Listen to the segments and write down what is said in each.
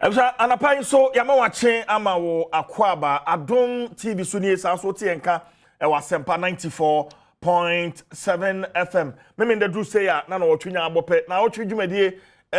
Ebsa anapai so yama wache ama wo akwaba Adom TV suni sa so tie nka e wasempa 94.7 FM. Meme ndedru say ya na Nnawotwe abope na Nnawotwe dwumadie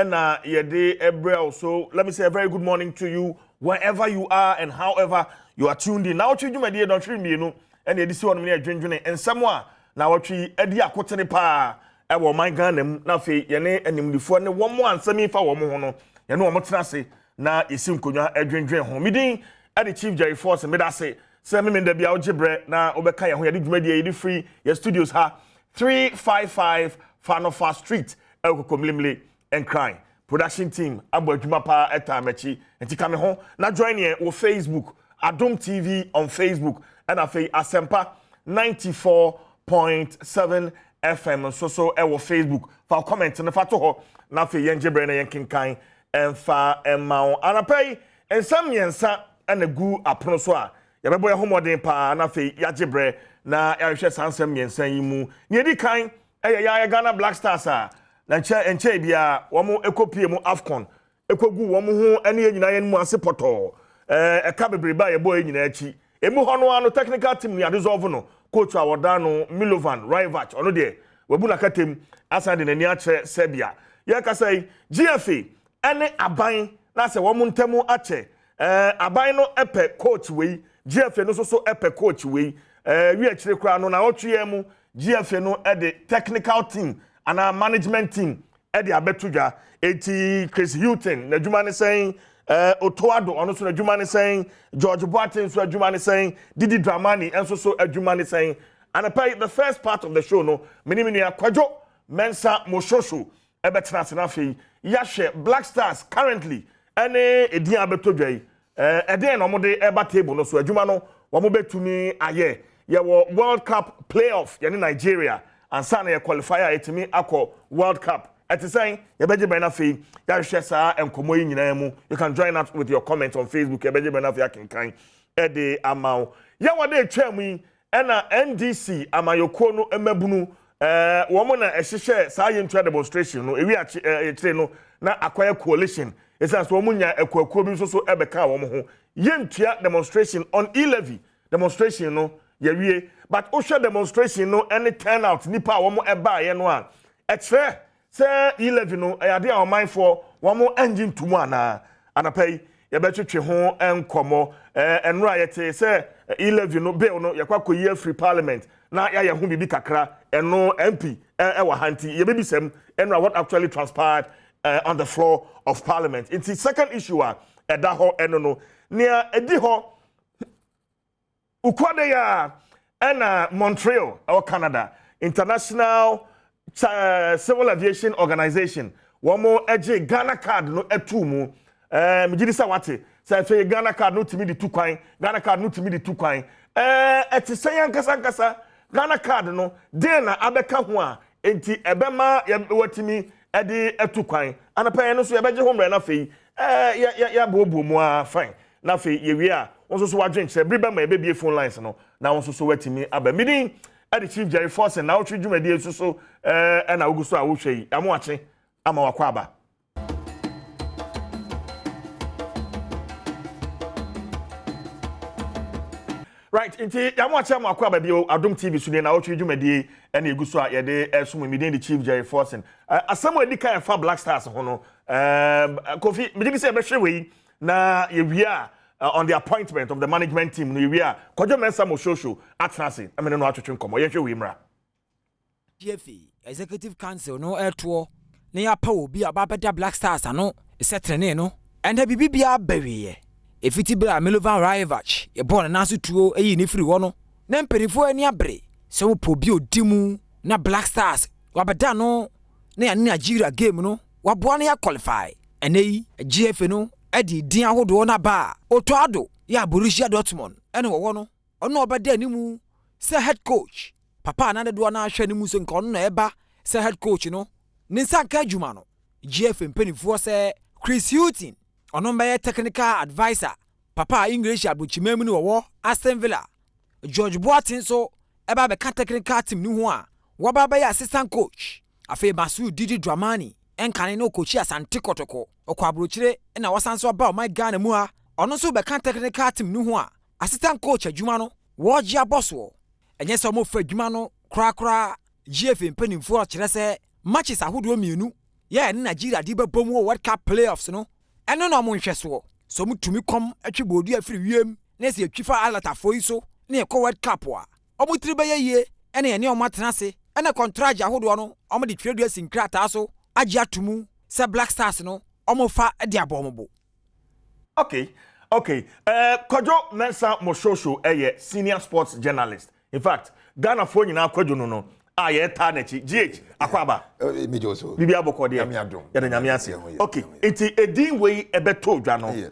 na yede ebrel. So let me say a very good morning to you wherever you are and however you are tuned in. Nnawotwe dwumadie don twi mienu and yedi si wonu me adwendwene ensemo a Nnawotwe edi akotene pa e wo man Ghana mu na fe ye ne animdifo ne wo mo ansami fa wo mo ho no ye ne wo mo tenase na isi nkonwa adwendwen ho midin ade chief Jerry Force me da say me da bia ogebre na obeka ye ho ye de dwumadie ye de free ye studios ha 355 Fanofa Street Ekokomlimle and Crime production team abo adwuma pa etamachi entika me ho na join ye wo Facebook Adom TV on Facebook and afei Asempa 94.7 FM so e wo Facebook fa comment na fa to ho na afei ye ngebre na ye kinkan emfa emao anapai ensam yensa anagu apono so a yebebo ye homoden pa na fe yagebre na yahwe sansam yensa yi mu ne di kan ya Ghana Black Stars a na enche bia wo mo ekopie mu Afcon ekogu wo mo ho ane nyina ye mu ase poto eka bebre ba ye boy nyina achi emu hono ano technical team ni adesolve no coach awodano Milovan Rivach ono de wabu na katem asade na ni ache Serbia ye ka say GFA ene aban na se wo ntemu ache aban no epe coach we GFA no so epe coach we wi akire kra no na otwe mu GFA no e the technical team and our management team e the abetudwa eti Chris Hilton na dwuma ne saying Otoado ono so na dwuma ne saying George Boateng so dwuma ne saying Didi Dramani enso so dwuma ne saying and the first part of the show no minimini akwadwo mensa moshosho ebetrans na fe yahwe Black Stars currently ene edian abetodwa yi eden no mo de eba table no so adwuma no wo mo betumi aye ye wo World Cup playoff ye Nigeria and sana ye qualifier etimi akọ World Cup ati saying ye beje be na fe yahwe sa enkomo yi nyina mu. You can join us with your comment on Facebook ye beje be na fe akenkan ede amaw ye wo de twam yi ena NDC amayoko no emabunu woman na ehihye saa yentua demonstration no ewi akire no na akwaya coalition esas wo munya ekwakuo bi so ebeka wo mo ho yentua demonstration on E-levy demonstration no yewie but osha demonstration no any turnout nipa wo mo eba ye no a ekire say E-levy no ayade a oman for wo mo engine tumu ana anapai ye betwetwe ho enkomo enra yete say E-levy no bill no yakwa koyi free parliament na ya hu bibi kakra eno MP wa hanti ye bebisem enra what actually transpired on the floor of parliament. It's the second issue eda ho eno no near edi ho ukwade ya ena Montreal or Canada International Civil Aviation Organization womo eje Ghana card no etumu mjidisa wate say fe Ghana card no timi di tukwan Ghana card no timi di tukwan etiseyan kasa Ghana card no den na abeka ho a enti ebema watimi edi etukwan anapa no so yebeje ho mre na fei ya bobo mu a fine na fei yewie a won so wadwen kire briba ma ebebie phone lines no na won so watimi abamidin edi chief Jerry Force na Nnawotwe dwumadie so na uguso a wo hwei amo ache ama wakwa aba. Right, inti yamwacha makwa babio Adom TV sune na Nnawotwe dwumadie ena eguso a yede esum midin the chief Jerry Force asamo edi kan fa Black Stars ho no Kofi midin say be hwe na yewia on the appointment of the management team no yewia kwadwo mensa mo shosho atrase amene no atwetwe nkomo ye hwe wi mra GFA executive council no eto na ya pa obi ababeda Black Stars ano setrene no enda bibibia bawiye efiti bra Milovan Rivach ye born na so tuo eyi ni free wo no na mperifo ani abre se wo pobi odimu na Black Stars wabeda no na ya Nigeria game no waboa na ya qualify enei GFA no edi din ahodo na ba Otoado ya Borussia Dortmund ene wo no ono obeda animu se head coach papa na do na ahwe animu so nka ono na eba se head coach no ninsanka adwuma no GFA mpenifo se Chris Hilton ono mbaye technical advisor papa English abuchimemu ni wo Aston Villa George Boateng so eba be ka technical team ni ho a waba be assistant coach afi Masu Didi Dramani enkane no kochi asante kotoko okwa abrochire na wasanso ba o my Ghana mu ha ono so be kan technical team no ho a assistant coach adwuma no wo gia boss wo enye se mo fa adwuma no kra GF mpanimfo kire se matches ahodo mienu ye ne Nigeria di bebom wo World Cup playoffs no eno no mo nhweso so mutumi kom atwebodu afiri wiem na se atwifa alatafo yi so na ekọ World Cup wa omo tri be ye ene ye ne omo atenase ene contract ahodo no omo de twredu asinkrata so agi atumu se Black Stars no omo fa de abombo. Okay. Kojo Mensa Moshosho senior sports journalist. In fact, Ghana fo nyina Kojo no ye ta na chi GH akwaba me joso bibi aboko de ya de nyame ase. Okay, enti edin we ebeto dwa no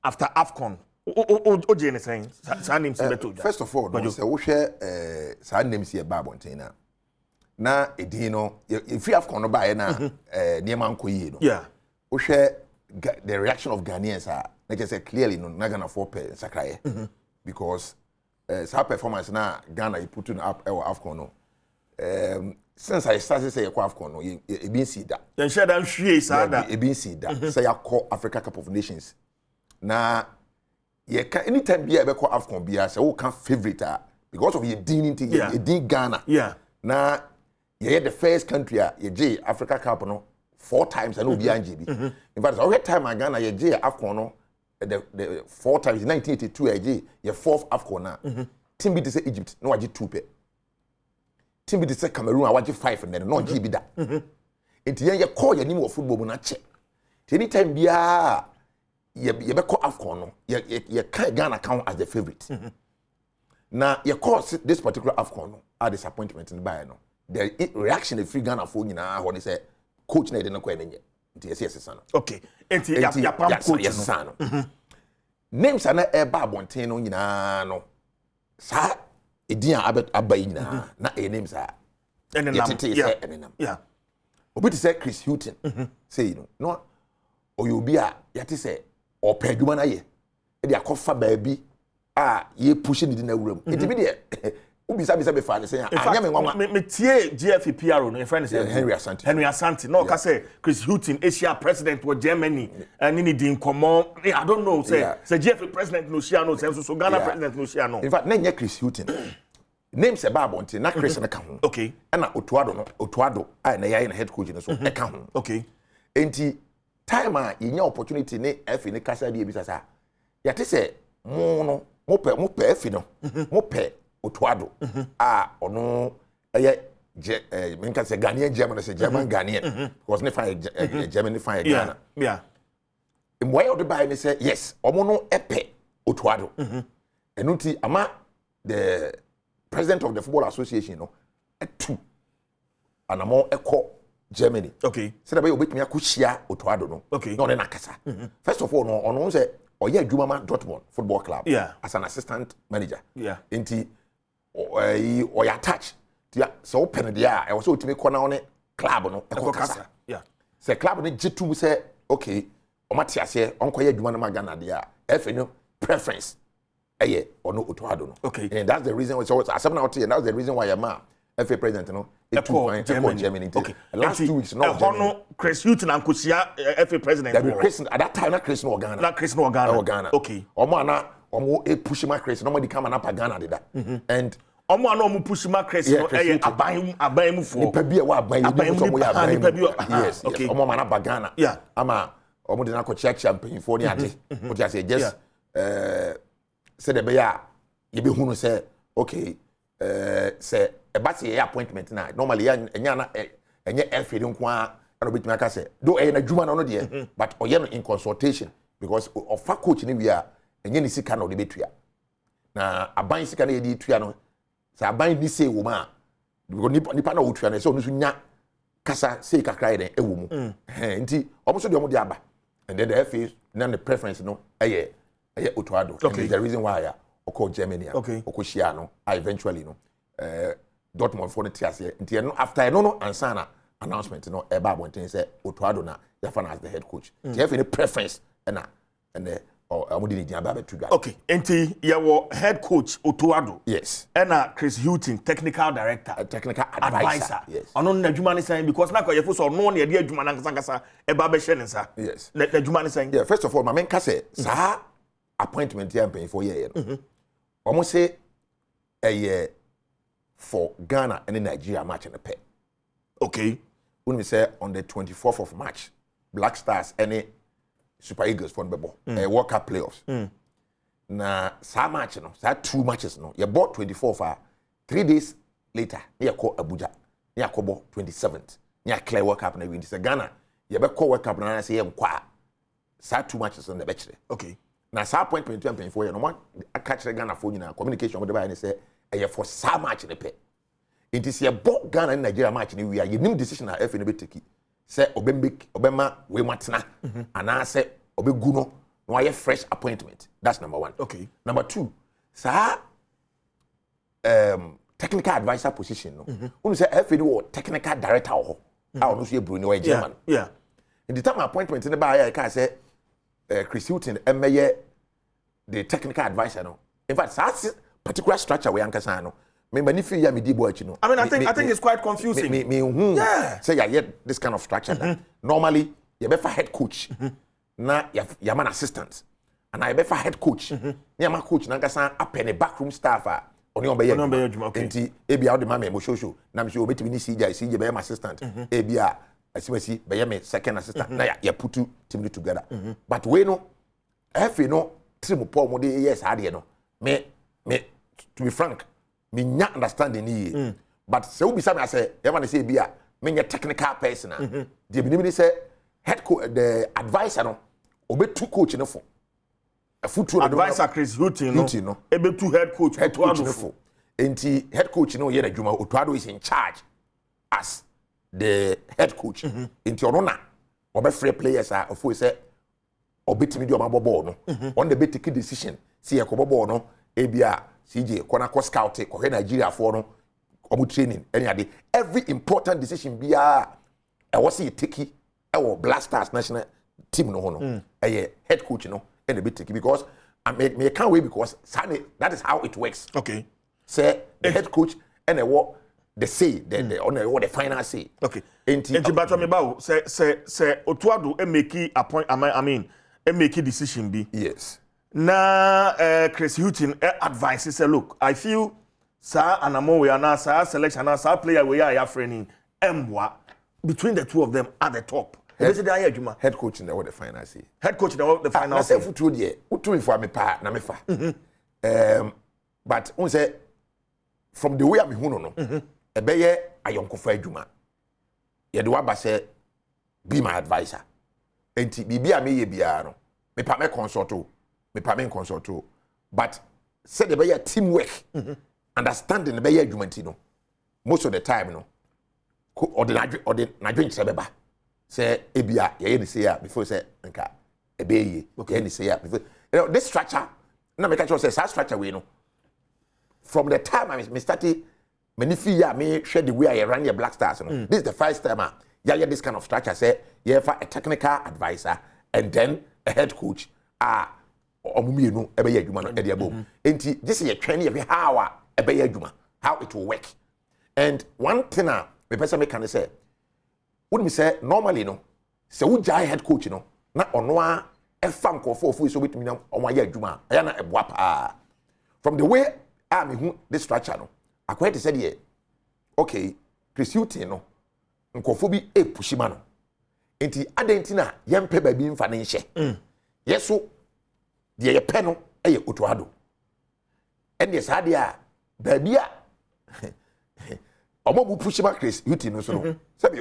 after AFCON o je ne sen sa name si beto dwa. First of all, no say wo hwe sa name si e ba bonten na edin no free AFCON no ba ye na niema nkoyi no. Yeah. Wo hwe the reaction of Ghanaians are like I said clearly no na Ghana for pe sakraye because sa performance na Ghana you put in up AFCON no. Since I started say AFCON no e bin see that. Then share them hwie sa da. E bin see that. Say call Africa Cup of Nations. Na ye can anytime be able call AFCON be say who can favorite because of your din into your din Ghana. Yeah. Na ye the first country ye J Africa Cup no 4 times and no be NGB. In fact, every time I Ghana ye J AFCON no the 4 times 1982 AJ ye 4th AFCON na. Team be to say Egypt no aji 2 pe. Team be to say Cameroon I watch 5 and then no GB da. Enti ye call your name of football na check. Anytime bia ye be call AFCON no ye can Ghana count as the favorite. Now ye call this particular AFCON no a disappointment in buy no. The reaction the free Ghana for nyina when they say coach na dey na kwa enye. Enti yes sana. Okay. Enti ya pam coach yes sana. Names ana e ba bonten no nyina no. Sa edian abai nyina na e names a enenam. Yeah. Obi to say Chris Hilton say you know no oyobi a yate say opaduma na ye e dey akofa baabi a ye push ni na wuram enti bi dey obi say be fa say anya me nwa me tie GF PRO no friend say Henry Asante no ka say Chris Hilton Asia president for Germany and ni din komo I don't know say GF president no share no say so Ghana president no share no. In fact na Chris Hilton name se ba bonte na Chris na ka ho. Okay. Na Otuado a na yayi na head coach no so e ka ho. Okay. Enti time a yenya opportunity ne FA ne kasa bi ebisa yate se mo pe FA no mo pe Otuado a ono eye menka se Ghanaian German se German Ghanaian because ne fine German ne fine Ghana. Yeah. Mwa yo de buy ne say yes omo no epe Otuado. Enuti ama the president of the Football Association no etu anamo eko Germany. Okay. Say that way obetumi akohia Otuado no. Okay. No na kasa. First of all no ono say oye adwuma Dortmund Football Club as an assistant manager. Yeah. Enti oya attach so open dia e was so otimi kọ na one club no eko kasa. Yeah. Say club no jitu say okay omati ase onkoye adwuma na magana dia efe no preference eye ono Otuado no. Okay. And that's the reason why so asem na ote and that's the reason why your FA president no Germany. Okay. Last 2 weeks no Germany. Chris Hilton and Kusia FA president. At that time na Chris no Ghana. Na Chris no Ghana. Okay. Omo push my Chris no come and up Ghana did that. And omo ana omo push my Chris no aban mu for. Nipa bia wa aban yes. Okay. Omo man up Ghana. Yeah. Ama omo de na ko check champagne for ni ade. What you say just say the beya you be hunu say okay say about your appointment na normally enya na enye FA nko a na obetumi aka say do na djuma no de but oye no in consultation because of coach ni we are enye ni sika na ode betua na aban sika na yedi tua no say aban ni say wo ma nipa na wotua na say onu so nya kasa say kakra ide ewo mu nti omo so de omo de aba and then the FA na the preference no eye Otuado. Okay. And the reason why I call Germany. Okay. Okoshia no. I eventually no. Dortmund for the TSA. Until after no answer announcement no. Eba went and said Otuado na Yafana as the head coach. Do you have any preference? And the amudi ni dia ba betu dwa. Okay, enti yawo head coach Otuado. Yes. And Chris Hilton, technical director. A technical advisor. Yes. Ono na adwuma ne san because na ko yefo so no na ye de adwuma na nkasa e ba be hye ne sa. Yes. Na adwuma ne san. Yeah, first of all, my main say sa appointment here pay for year no. Omo say for Ghana and Nigeria match in the pay. Okay. When we say on the 24th of March, Black Stars and Super Eagles for the World Cup playoffs. Na sa match no, sa 2 matches no. You bought 24th 3 days later, you call Abuja. You call 27th. You clear World Cup na win. This Ghana. You be call World Cup na say kwa. Sa 2 matches on the bench. Okay. Na sa appointment 2024 you no one catch the Ghana for you communication with the buyer say for sa match in the pay. It is a bought Ghana and Nigeria match in we are you decision na FA no be take. Say obema we matna and I say obeguno no a fresh appointment. That's number 1. Okay. Number 2, sir technical advisor position no. When say FA no technical director ho. I no so Bruno or German. Yeah. In the time appointment in the buyer I can say Chris Hilton emeye the technical advisor no. In fact, that's particular structure we ankasa no. Me mani fi ya me di boy no. I mean, I think it's quite confusing. Yeah. Say ya this kind of structure. Normally, you be for head coach. Na ya man assistant. And I be for head coach. Ya man coach na ngasa apene backroom staff oni on be ya. Okay. Enti ebi a o de ma me mo show. Na me show obetimi ni CJ be my assistant. Ebi a asiwasi be ya me second assistant. Na ya putu team together. But we no FA no trim po mo de yes ade no. Me to be frank, me nya understanding ni. But se obi say me say e ma say bia me nya technical person the be say head coach the advisor no obetu coach no for a future advisor Chris Hilton no ebetu head coach no for enti head coach no ye adwuma Otuado is in charge as the head coach enti ono na obe free players of say obetimi di o ball no on the bet take decision see e ko ball no ebia CJ kona ko scout ko Nigeria for no omu training every important decision bia e was say take e Black Stars national team no no head coach no and the bit take because I me can't wait because that is how it works. Okay. Say the head coach and the say the final say. Okay. Enti but me ba say Otuado e make e make decision be. Yes. Na Chris Hilton advice say look, I feel sir anamo we are now sir selection now sir player we are training emwa between the two of them at the top. Head coach in the final say. Head coach in the final say. I say futu there. Utu for me pa na me fa. But on say from the way I'm hunu no. Ebeye ayonko fa adwuma. Ye de waba say be my advisor. Enti bibia me ye bia no. Me pa me consult o. But say the be teamwork. Understanding the be adwuma no. Most of the time no. Or the nadwen sebeba. Say ebia ye ni say before say nka ebeye ye ni say before this structure na make sure say structure we no from the time I started many fear me share the way I run your Black Stars no. This is the first time this kind of structure say you for a technical advisor and then a head coach omumi no ebeye adwuma no e de abom enti this is a training every how ebeye adwuma how it will work. And one thing me person can say when me say normally no say who jai head coach no na ono a efam kofo ofu so betimi na onwa ya adwuma aya na eboa pa from the way me hu this structure no akwai te say de okay Chris Hilton no nkofo bi pushima no enti adentina yempe ba bi mfa ne nhye yeso de ye pe no Otuado and yes ade a ba bi a omo bu pushima Chris Hilton no so no sabe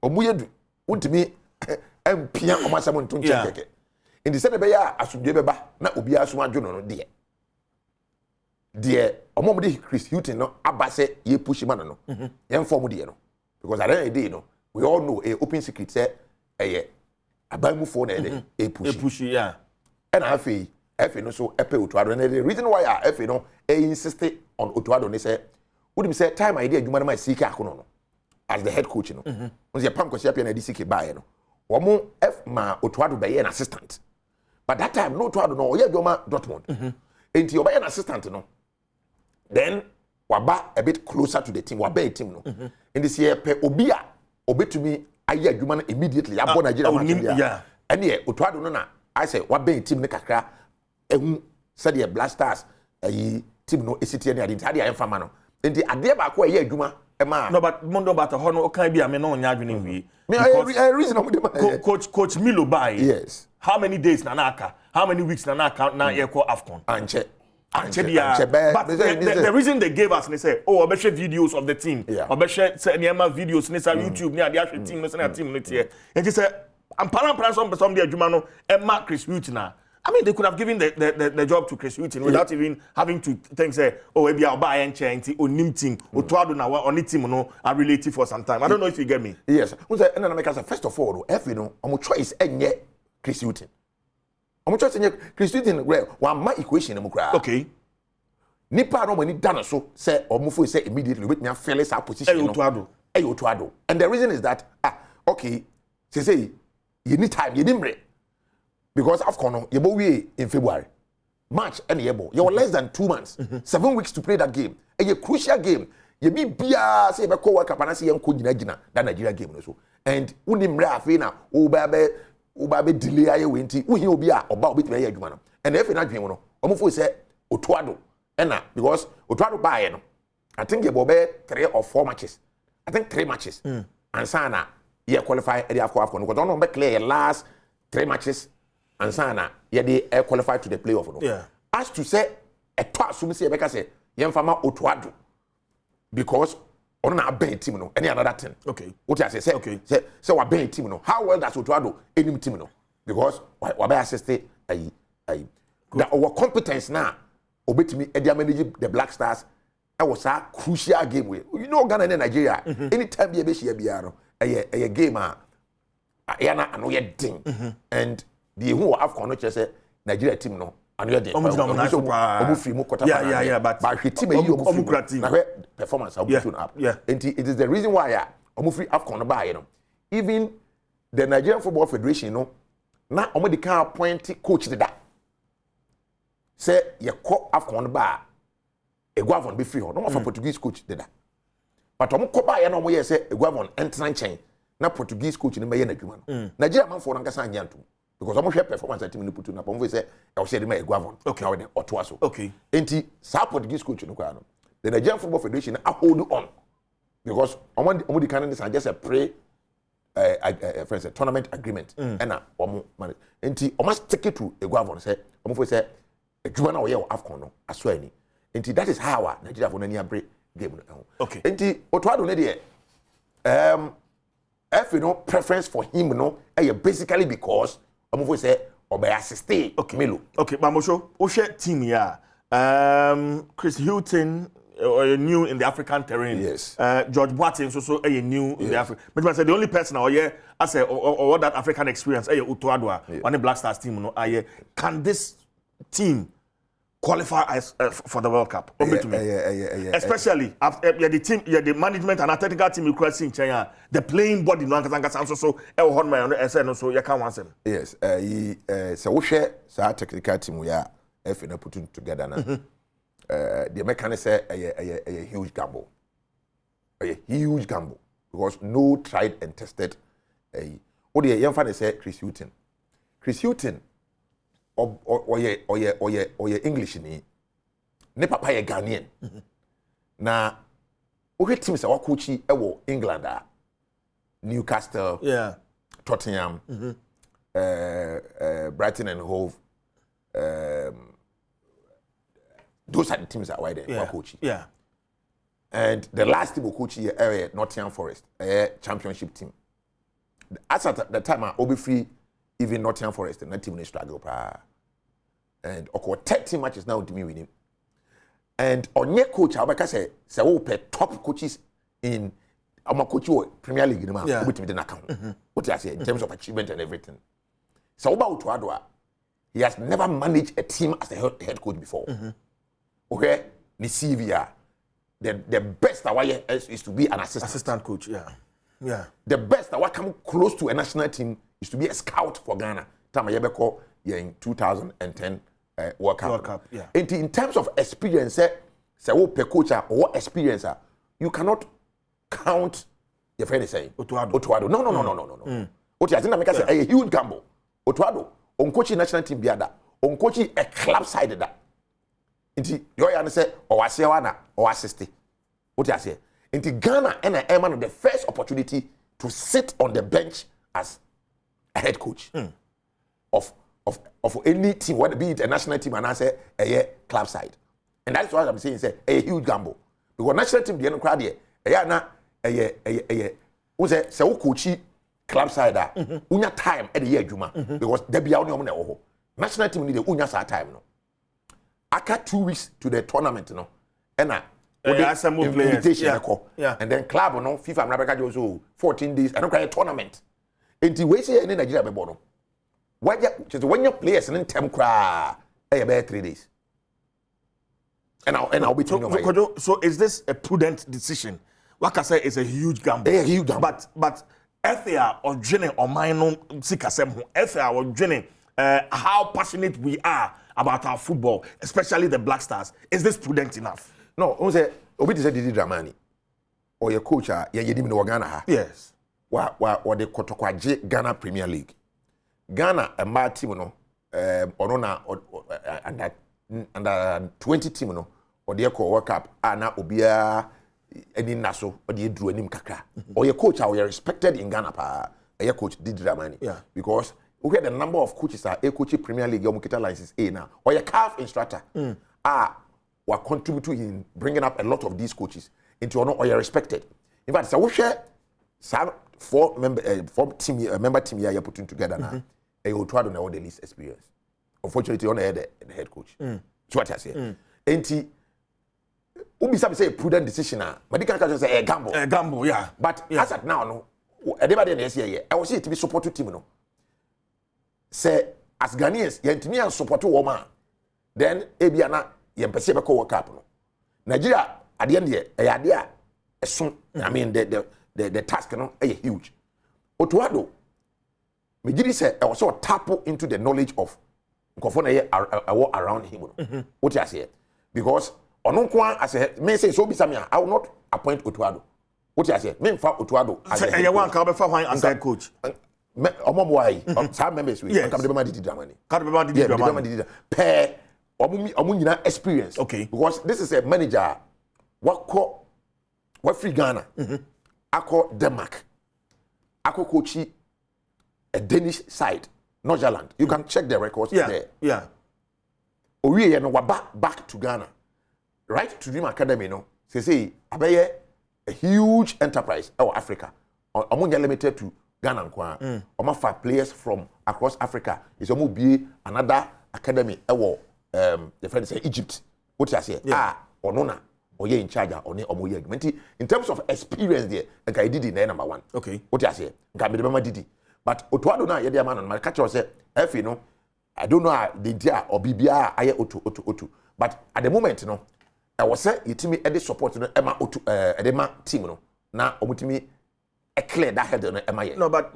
omu yedu untimi empia omasam ntunche keke indi se de be ya asudwe beba na obi aso adwono no de omom de Chris Hilton no abase ye push man no yen form de no because at the end of the day no we all know a open secret say abamu for na push yeah and afi no so epe Otuado and the reason why afi no insist on Otuado ne say would me say time idea adwuma na my sika akono no as the head coach no once your pam kwesi apia na DCK buy no wo mo ma Otuado be an assistant But that time, no to no, yeah, Joma Dortmund. And you an assistant, no. Then waba a bit closer to the team, wabe team, no. In this year, Obia, to me, I hear Juman immediately. I born Nigeria, yeah. And yeah, Utwado no na. I say wabe team ne kakra. Said the Blasters, a team no ECT and the entire famano. And the idea back where yeah, Juma. No, but Mondo Bata Hono can be a man on Yaguni. Reason Coach Milo by. Yes. How many days Nanaka? How many weeks Nanaka now equal AFCON? But the reason they gave us, they say, oh, I share videos of the team. I share videos, YouTube, near the actual team, team. And he said, I'm Parliamentary some the Jumano and Mark Chris Wooten. I mean, they could have given the job to Chris Wooten without even having to think, say, oh, maybe I'll buy and change or nim team or Tuado now on the team, no, are related for some time. I don't know if you get me. Yes. First of all, if you know, I'm choice and yet Chris Wooten. I'm choice and yet Chris Wooten, one my equation, okay. Nipa no money done so, say, or move say immediately with me and fell our position. Tuado. And the reason is that, okay, say, you need time, you didn't break. Because AFCON, you be in February, March, and you're less than 2 months, 7 weeks to play that game. A crucial game. You be bia say be co work up and see yanko jina that Nigeria game so. And unim afina ubabe delay aye wenti uhi obi a oba obi tme ye adwuma no. And if na dwen no, omofo say otuado. Ena because otuado bae no. I think you be 3 or 4 matches. I think 3 matches. And sana ye qualify the AFCON because don't be clear last 3 matches. And sana they qualify to the playoff no. Yeah. As to say a twa so me say beka say yemfama otuado because on na ben team no any another thing. Okay. What I say okay. Say wa ben team no. How well does otuado any team no? Because wa be assist that our competence now obetimi e dia manage the Black Stars e was a crucial game we. You know Ghana and Nigeria anytime be share bia no a game na ano ye ding and the who AFCON no say Nigeria team no ano ye ding omu free mu quarter but the team you na performance how put up and it is the reason why omu free AFCON no buy no even the Nigerian Football Federation no na omu dey can appoint coach that say ye call AFCON no buy Eguavon be free no for Portuguese coach that but omu ko buy na omu ye say Eguavon entran chain na Portuguese coach ni me ye na dwuma no Nigeria man for nkasa anyanto because I'm share performance team ni putu na pomvo say I share dem Eguavon okay now then otoaso okay enti sa Portuguese coach no kwa no the Nigerian Football Federation a hold on because omo di kan this just a pre tournament agreement and na omo man enti omo stick it to Eguavon say omo for say adwuma na wo ye AFCON no aso ani enti that is how Nigeria for nani abre game no okay enti otoado ne de if you know preference for him no basically because omo say obey assist Milo. Okay, Bamosho, o share team here. Chris Hilton new in the African terrain. Yes. George Boateng so new in the African. But I said the only person or or that African experience Utuadwa on the Black Stars team no can this team qualify as for the World Cup? Especially after the team, the management and a technical team you cross in China, the playing body no so so you can't want them. Yes, so we share our technical team we are if you putting together now. The mechanics say a huge gamble. A huge gamble because no tried and tested what the young fan say Chris Hilton. Chris Hilton or English ni ne papa ye Ghanaian na o team say wa coach e wo England Newcastle Tottenham Brighton and Hove those are the teams that why they coach and the last team coach here Nottingham Forest championship team as at the time I be free even Nottingham Forest and that team they struggle and okay 30 matches now to me with him and on your coach I say we pay top coaches in our coach Premier League in with account what I say in terms of achievement and everything so about Tuadwa he has never managed a team as a head coach before okay the CV the best away is to be an assistant coach the best that come close to a national team is to be a scout for Ghana. Time you call in 2010 World Cup. World Cup, yeah. And in terms of experience, say what per coach or experience, you cannot count your friend is saying. Otuado. No. What I think I say a huge gamble. Otuado, on coaching national team biada, on coaching a club side that. Inti your answer or Asiawana or assist. What I say. Inti Ghana and I am the first opportunity to sit on the bench as a head coach of any team, whether be it a national team and I say a club side. And that's what I'm saying, say a huge gamble. Because national team the crowd here, who's a so coachy club side unya time at the year Juma because there be only national team need the unya time no. Aka 2 weeks to the tournament no. And invitation and then club no FIFA America also 14 days and no tournament. Enti we say in Nigeria be bono. When your players in time cry about 3 days. And I'll be telling you. So is this a prudent decision? Like I say, it's a huge gamble. A huge gamble. But FA or Jenny or mine Sikasem, FA or Jenny, how passionate we are about our football, especially the Black Stars. Is this prudent enough? No, I say Obi said Didi Dramani or your coach, you didn't know Ghana. Yes. What the Kotokwaje Ghana Premier League. Ghana a mad team no under 20 team no or the World Cup na obia any naso or the drew anim kakra or your coach are respected in Ghana pa your coach Didi Dramani because we get the number of coaches are a coach Premier League your mukita license A now or your calf instructor were contributing in bringing up a lot of these coaches into or you're respected. In fact, so we share some four member team here you're putting together now. You try to know the least experience. Unfortunately, you only the head coach. So what I say. Enti ubi say prudent decision but they can say a gamble. A gamble, yeah. But as at now no everybody in here I was see it to be support team no. Say as Ghanaians yentimi and support woman then ebiana yempese be ko World Cup no. Nigeria at the end here I mean the task no huge. Otuado me gidi say I was tap into the knowledge of around him. What you say? Because ononkwa as a me say so be samia I will not appoint Otuado. What you say? Me fa Otuado as a one can be for as head coach. Omomwai some members we come the Didi Dramani. Can be Didi Dramani. Pair omunyina experience. Okay. Because this is a manager what free Ghana. Ako Denmark. Ako coachy a Danish side, Norgerland. You can check the records there. Yeah. Owie no back to Ghana. Right to Dream Academy no. Say abeye a huge enterprise in Africa. Omunya limited to Ghana nkwa. Omafa players from across Africa. Is omu be another academy the friend say Egypt. What you say? Onona oye in charge oni omoye. In terms of experience there, I did it number one. Okay. What you say? Nka me remember didi. But Otuado na ye dey man on my catch say FA no I don't know the dia or bibia aye otu but at the moment no I was say yetimi e dey support no ema otu e dey ma team no na omutimi e clear that head no ema ye. No but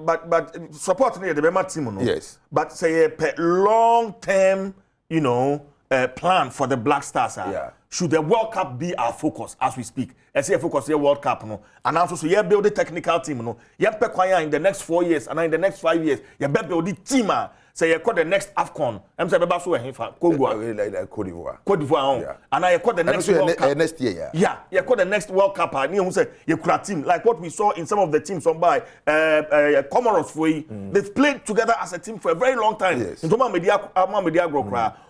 support no ye dey ma team no. Yes. But say a long term, plan for the Black Stars. Should the World Cup be our focus as we speak? I say focus here World Cup no. And also so you build the technical team no. You pe in the next 4 years and in the next 5 years you build the team say you call the next AFCON. I'm say beba so Congo. Cote d'Ivoire. Cote d'Ivoire. And I call the next World Cup. Next year. Yeah, you call the next World Cup and you say you create team like what we saw in some of the teams on by Comoros for they've played together as a team for a very long time. Yes.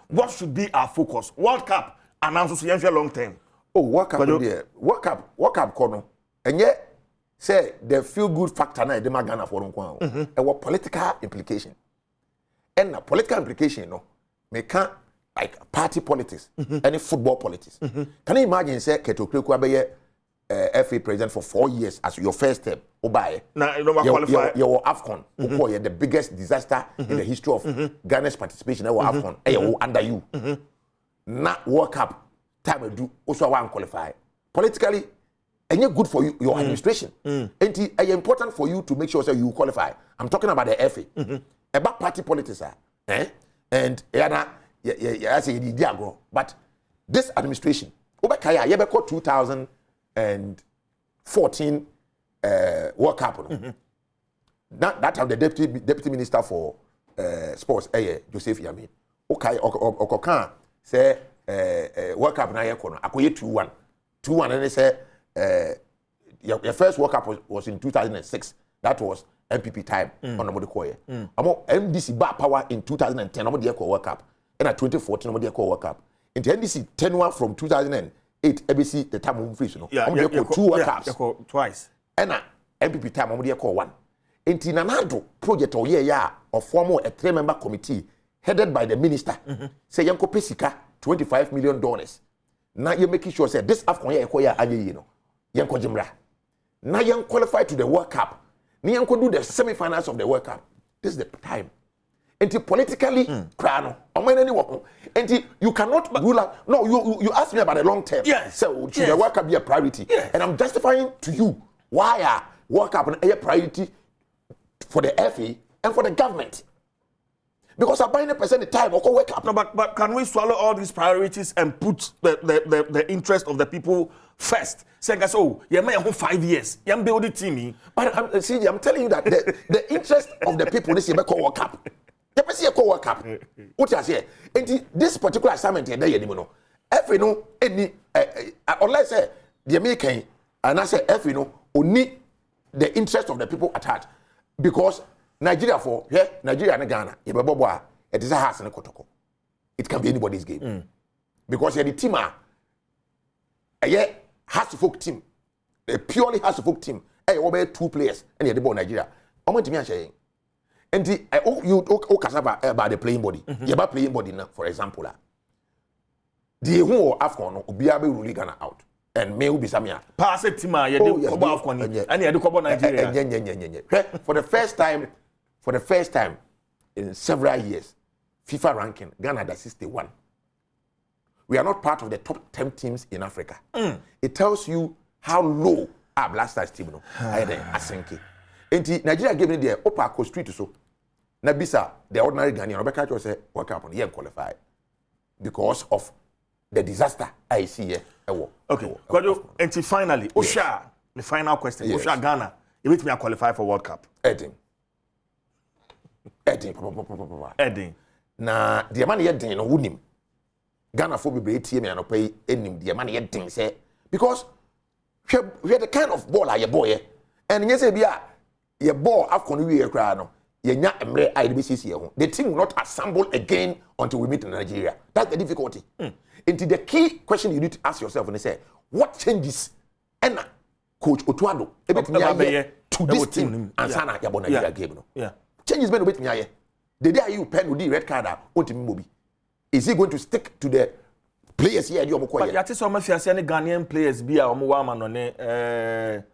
What should be our focus? World Cup and also long term. Oh, World Cup there. World Cup kono. And yet say the feel good factor na e dey Ghana for nkwa. E what political implication. And political implication no make like party politics, any football politics. Can you imagine say Ketokreku abeye FA president for 4 years as your first step? Obaye. Now you don't qualify. Your AFCON. You're the biggest disaster in the history of Ghana's participation in AFCON. Under you. Not World Cup time do also one qualify. Politically, and you're good for you, your administration. And it's important for you to make sure that you qualify. I'm talking about the FA. About party politics, and and I say the diagro. But this administration, Obekaya, Yebeko 2014 World Cup. That time the deputy minister for sports, Joseph Yami. Okay, Okokan say World Cup na yekono. Akoye 2-1, and they say your first World Cup was in 2006. That was MPP time on the Koye. Amo MDC back power in 2010. Amo the World Cup. And at 2014, amo the World Cup. In the NDC 10-1 from 2008, ABC the time of free. Amo the 2 World Cups. Twice. And MPP time amo the 1. In Tinanado project or year of former a 3-member committee headed by the minister. Say Yanko Pesika $25 million. Now you're making sure say this AFCON year koya anye you know. Yanko Jimra. Now you qualify to the World Cup. Now you do the semi-finals of the World Cup. This is the time. Until politically, crano. Until you cannot rule out. No, you asked me about the long term. Yes. So should the World Cup be a priority? Yes. And I'm justifying to you why a World Cup a priority for the FA and for the government. Because I'm buying a percent of time, okay, wake up. No, but can we swallow all these priorities and put the interest of the people first? Saying, oh, you may have 5 years, you build the team. But I'm telling you that the interest of the people this year call World Cup. You see a call World Cup. What I say? And this particular assignment here, you know, FA no any unless the American and I say FA no only the interest of the people at heart. Because Nigeria Nigeria and Ghana, it is a house and a kotoko. It can be anybody's game. Because you're the team has to folk team. A purely has to folk team. Over 2 players and you're the ball Nigeria. I'm going to be saying. And you about the playing body. You're about playing body now, for example. The who AFCON will be able to Ghana out. And may be Samia. Pass it to my and you had to cover Nigeria. For the first time in several years, FIFA ranking, Ghana at 61. We are not part of the top 10 teams in Africa. It tells you how low our Black Stars team no. Asenke. And Nigeria gave me the upper street so. Nabisa, the ordinary Ghanaian, Rebecca just said, "Work up on the qualify because of the disaster I see here." Okay. And finally, Osha, the final question. Yes. Osha Ghana, you meet me qualify for World Cup. Edding. Na the man yet no wunim. Ghana for be ATM and pay enim the man yet say because we had the kind of ball like your boy and you say bia your ball AFCON we cry no. Yenya emre IDBCC here. The team will not assemble again until we meet in Nigeria. That's the difficulty. Into the key question you need to ask yourself when they say, what changes? And Coach Otuado, to this team and Sana Yabo Nigeria game. Changes men wait me. The day you pen with the red card out, is he going to stick to the players here? But you are so much Ghanaian players be a woman on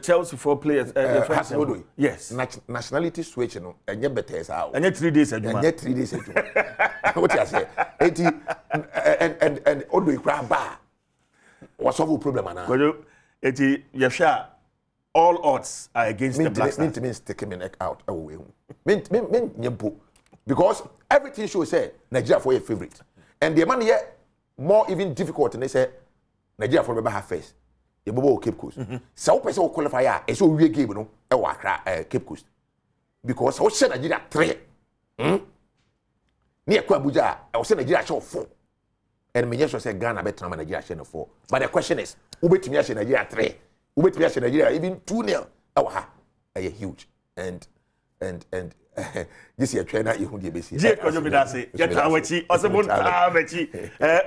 Chelsea 4 players. Yes. Nationality switch, you know, and yet better out. And yet 3 days ago. And yet 3 days ago. What I say? And Odo Crab bar. What's the problem now? All odds are against the Black Stars. Means taking me neck out. Because everything should say Nigeria for your favorite. And the man here more even difficult and they say Nigeria for remember half face. You go Cape Coast. So person qualify is so we game no e wa Cape Coast. Because how say Nigeria 3. Near Abuja, I was saying Nigeria show 4. And me just say Ghana better than Nigeria show 4. But the question is, who bet me Nigeria 3? Who bet me Nigeria even 2-0? Are huge. And this year trainer you the basic. Je kojo mi dase. Je tawachi, osebon tawachi.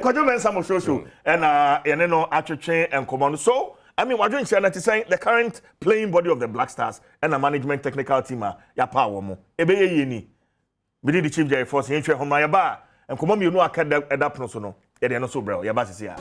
Kojo men samo show and ene no atwetwe enkomo. So, I mean, we're doing saying the current playing body of the Black Stars and the management technical team ya power mo. Ebe ye ni. We did the chief Jerry Force in homa ya ba. Enkomo mi no akada edap no so no. E de no so bro. Ya ba sisi ya.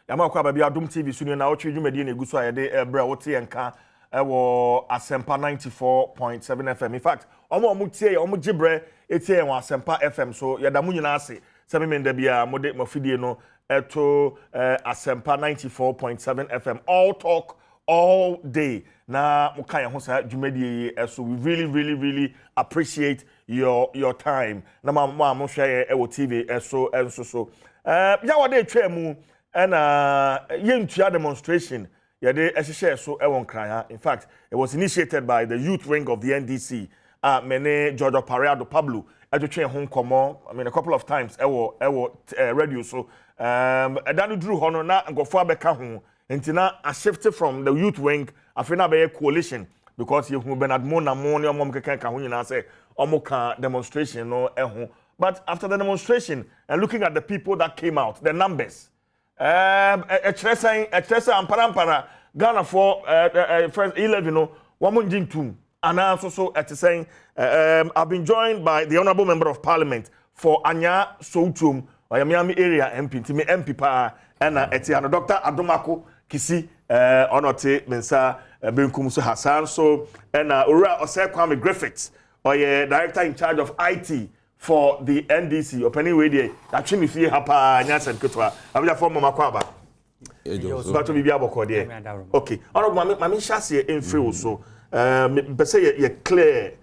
Yama kwa baby Adom TV sunu na Nnawotwe Yi na egu so ayede bra wote enka ewo Asempa 94.7 FM. In fact, omo tie omo gibre etie en Asempa FM so yada mu nyina ase. Se me menda bia mode mafidie no eto Asempa 94.7 FM. All talk, all day. Na mukaya hosa jumedi so we really appreciate your time. Na ma share e TV so. Ya wade twa mu na yentua demonstration. Yade ehye so e won kran. In fact, it was initiated by the youth wing of the NDC. Mene George Parado Pablo edwetwe ho nkomo. I mean a couple of times ewo radio so edanu drew hono na ngofo abeka ho. Entina a shifted from the youth wing afina be coalition because you Bernard Mona Moni omom keke ka ho nyina say omoka demonstration no eho. But after the demonstration and looking at the people that came out, the numbers ampara Ghana for first E-levy no wamunjin tum and also at saying I've been joined by the honorable member of parliament for Anya Soutum Miami area MP to me MP pa and Etiano Dr. Adomako Kisi onote mensa benkum so Hassan so and Ura Ose Kwame Griffiths director in charge of IT for the NDC opening way there that chimi fie hapa nyansa nketwa abia for mama kwaba so to bibia boko there okay honorable mami shase enfree so pese ye clear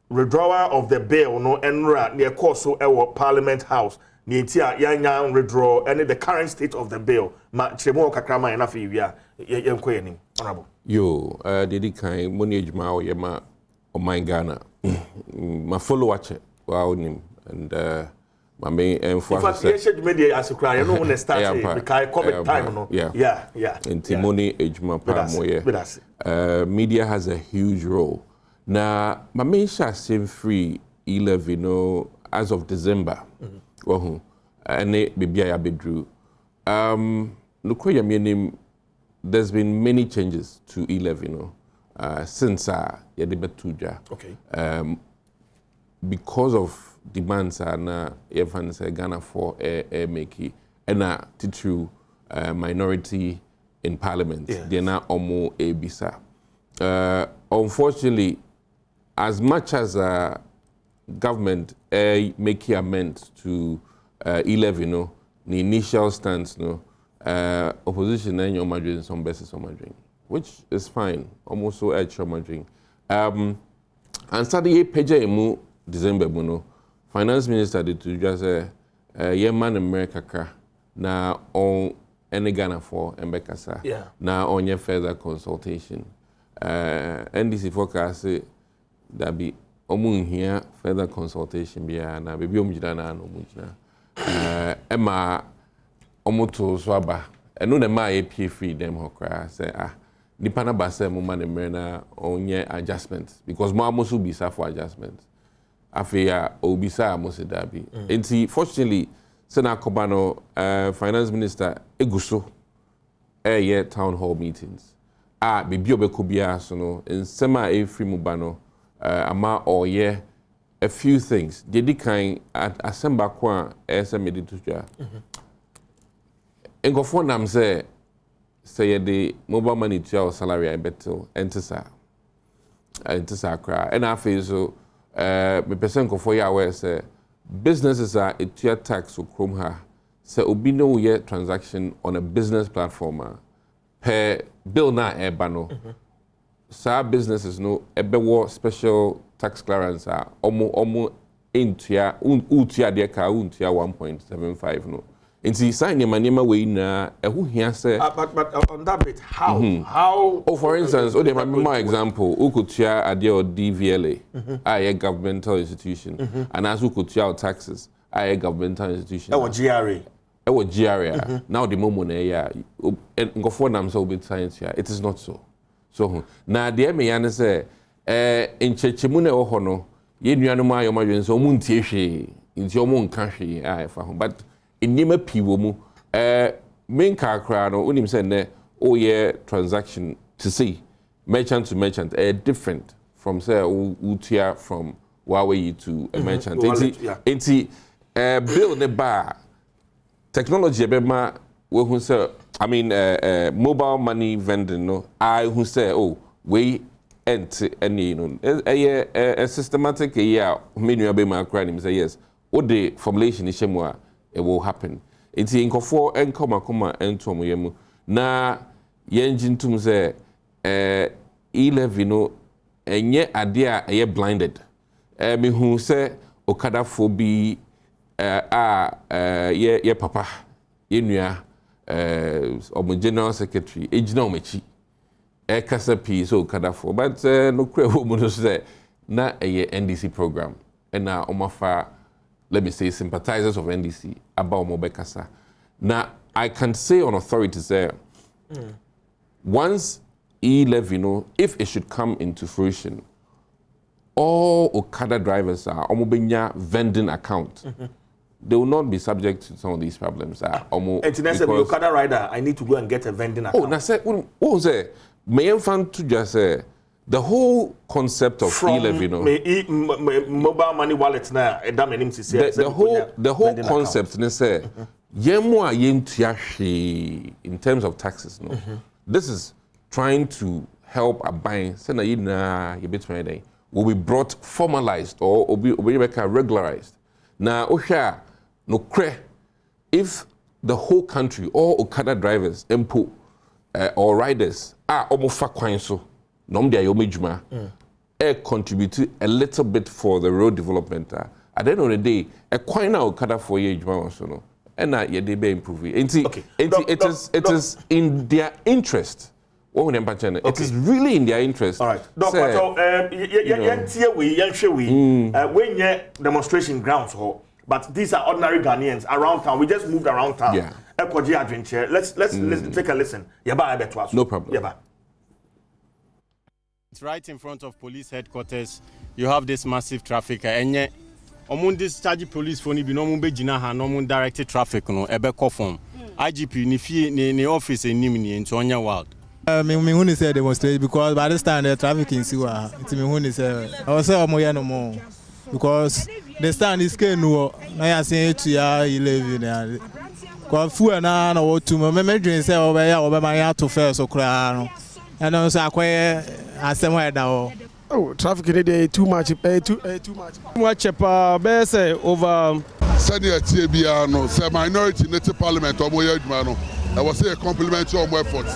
withdrawal of the bill no enra near course so Parliament House ni ntia yanya withdraw and the current state of the bill ma chemo kakrama na fi wia yenko yenim honorable yo dedi kan money ejuma o ye ma o my Ghana ma follow watch wow and my main emphasis. In fact, you media as a cry, you know when they start because COVID time, no. Yeah. In Timoni ejuma pa moye. Media has a huge role. Now, my main shall free E-levy no as of December. And it be bedru. Look where you there's been many changes to E-levy no since ya debetuja. Okay. Because of demands na even say Ghana for a make and titu minority in parliament they na omo e bisa unfortunately as much as government make amend to E-levy no the initial stance no opposition and your margin some basis on margin which is fine almost so extra margin and study page emu December no finance minister did to just say man America ka na on any Ghana for embekasa na on your further consultation NDC forecast that be omun here further consultation bia na bebi omjina na no omjina ema omoto so aba eno na ma AP free them hokra say nipa na ba say mo man America onye adjustment because mo amoso bisa for adjustment afia obisa amose dabi enti fortunately sena kobano finance minister eguso town hall meetings bibi obekobia so no nsema free mubano ama oye a few things dedi kan asemba kwa eseme ditujwa engofo nam say the mobile money to our salary I betel entisa kra and afia so me person ko for ya where say businesses are a tax or chrome ha say obi no ye transaction on a business platform per bill na e bano sa businesses no ebewo special tax clearance omo intia utia de ka untia 1.75 no inti sign your manema we na ehu hia say but on that bit how for instance my example ukutia ade or DVLA a governmental institution and as ukutia taxes a governmental institution e wo GRA now the momo na ya ngofo nam so bit science here it is not so na de me yan say enchechemu na wo ho no ye nuanu ma ayo madwen so mu ntie hwe nti omo nka hwe a fa ho but inima piwo mu main car crowd no unim say ne oye transaction to see merchant to merchant different from say utia from Huawei to a merchant enti bill the bar technology ebema we who say I mean mobile money vending no I who say we ent any no a systematic year menu abema crowd him say yes what the formulation is shemwa it will happen. It's in Kofo and Koma entom yemu. Na yenjin tum say E-levy no enye ade a eye blinded me hu say okada fo bi ye papa ye nua omo general secretary ejina omachi kasa pi so okada fo but no kra wo mo no say na eye NDC program and na omafa let me say sympathizers of NDC about omo bekasa na I can say on authority say once E-levy, if it should come into fruition, all Okada drivers are omobenya vending account. They will not be subject to some of these problems. And to Okada rider, I need to go and get a vending account. Oh, na say, what was it? May fan to just say the whole concept of E-levy, mobile money wallet now. The whole concept, they say, in terms of taxes, this is trying to help a buying will be brought formalized or be regularized. Now, if the whole country, all Okada drivers, or riders are almost contribute a little bit for the road development. At the end of the day, a coin Okada for you, and they be improving. It is in their interest. It is really in their interest. All right. So, when demonstration grounds, but these are ordinary Ghanaians around town. We just moved around town. Yeah. Let's take a listen. No problem. It's right in front of police headquarters. You have this massive traffic. And omun discharge police for ni bi no mun be gina ha no mun directed traffic no ebe kofon. IGP ni fie ni office enim ni nto onya wild. Me who say demonstrate because by this time the traffic in Siwa. It's me who say I was say omo no more because the stand is can no na ya say to ya E-levy na. Kwa fu na na wo tu me dream say obe ya obe man ya to first okra no. And also akwa asem wa da o. Oh, traffic today too much. Too much. Much be say over. Senior TBR no, say minority native parliament or more no. I was say a compliment to our efforts.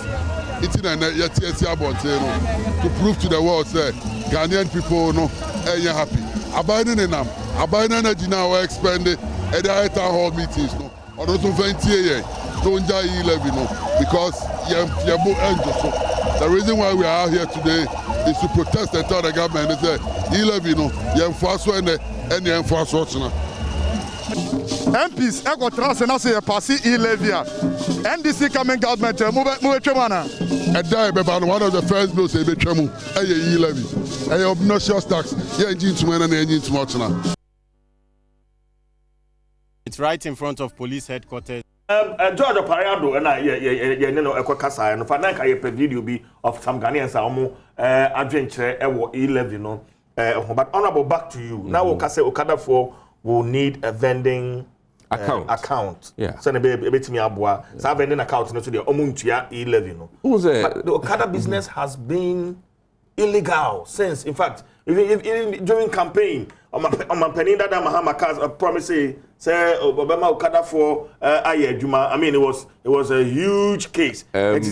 It's in a to prove to the world say Ghanaian people no happy. Abiding in them, abiding energy now expanded at the town hall meetings no. Or also 20 don't E-levy no because the reason why we are out here today is to protest and tell the government they say E-levy no any enforcement. MPs ego trans na say pass E-levy. NDC coming government move chemana. One of the first bills say betwemu E-levy. Obnoxious tax. It's right in front of police headquarters. George Parado and I kasa and for nanka ye video be of some Ghanaians adventure E-levy no. But honorable, back to you. Now Okada for will need a vending account. Yeah. So me abua. So vending account no to the omuntia E-levy no. But the Okada business has been illegal since, in fact, even during campaign, on my penny that Mahama promise say Obama Okada for Juma. I mean, it was a huge case. Because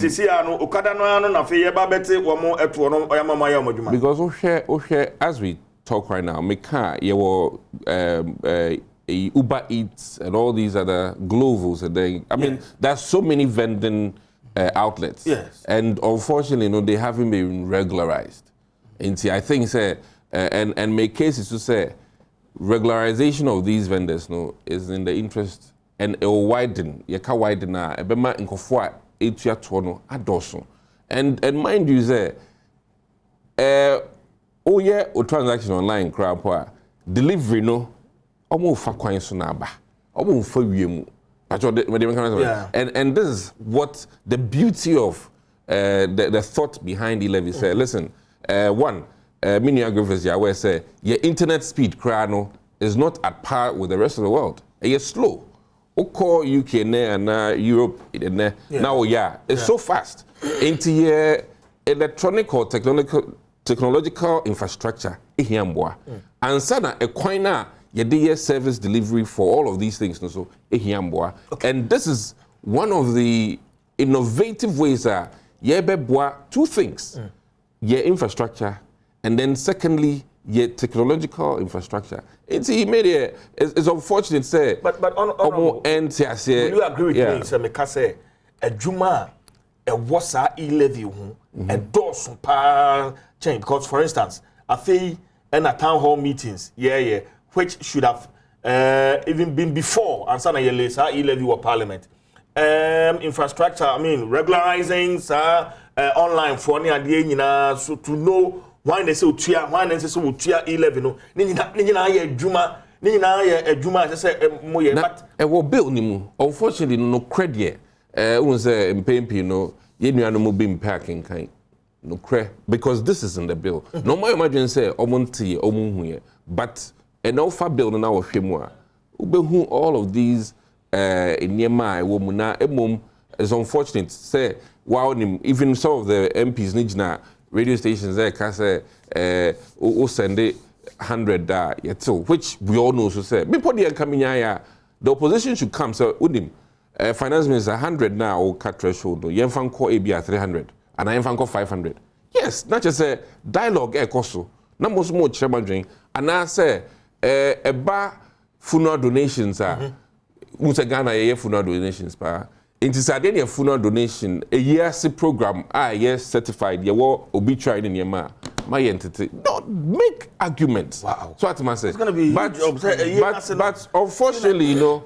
as we talk right now, Uber Eats and all these other Glovos, I mean, there's so many vending outlets. Yes. And unfortunately, they haven't been regularized. And see, I think and make cases to say regularization of these vendors is in the interest and it will widen. You can widen now. Ebema inkofwa etua tono adoso. And mind you say transaction online crap delivery omo fa kwan so na ba. Omo fa wiemu. And this is what the beauty of the thought behind E-levy say. Listen, one, many agricultures where say your internet speed is not at par with the rest of the world. It's slow. Oko UK and Europe now it's so fast. Into your electronic or technological infrastructure and sana a coina your service delivery for all of these things and this is one of the innovative ways that ye beboa two things. Your infrastructure, and then secondly, your technological infrastructure. He made it's unfortunate, say. But will you agree with me, Sir Mekase? A Juma, a wasa E-levy, a dos change. Because, for instance, I think in a town hall meetings, which should have even been before, and some E-levy or Parliament. Infrastructure, I mean, regularizing, online for any idea, so to know why they say why they say E-levy, no, Juma, I say, but will build him. Unfortunately, no credit. Was in pain, no, you know, being packing kind. No credit because this is in the bill. No more imagine say, Omonti, Omunhuye, but an alpha bill in our framework. Who all of these in near my woman now, is unfortunate. Say, wow, even some of the MPs need now radio stations there can say, send it 100 which we all know. So say, before they are coming here, the opposition should come. So, Udim, finance minister 100 now or cut threshold. You can call AB at 300, and I can call 500. Yes, not just a dialogue. Ekoso, not most more chairman, and I say a bar funeral donations are. Ghana a funeral donations pa. It is a funeral donation a year's program. Yes, certified. You will obituary in your my entity. Don't make arguments. Wow. So what I say. It's going to be but unfortunately, you know,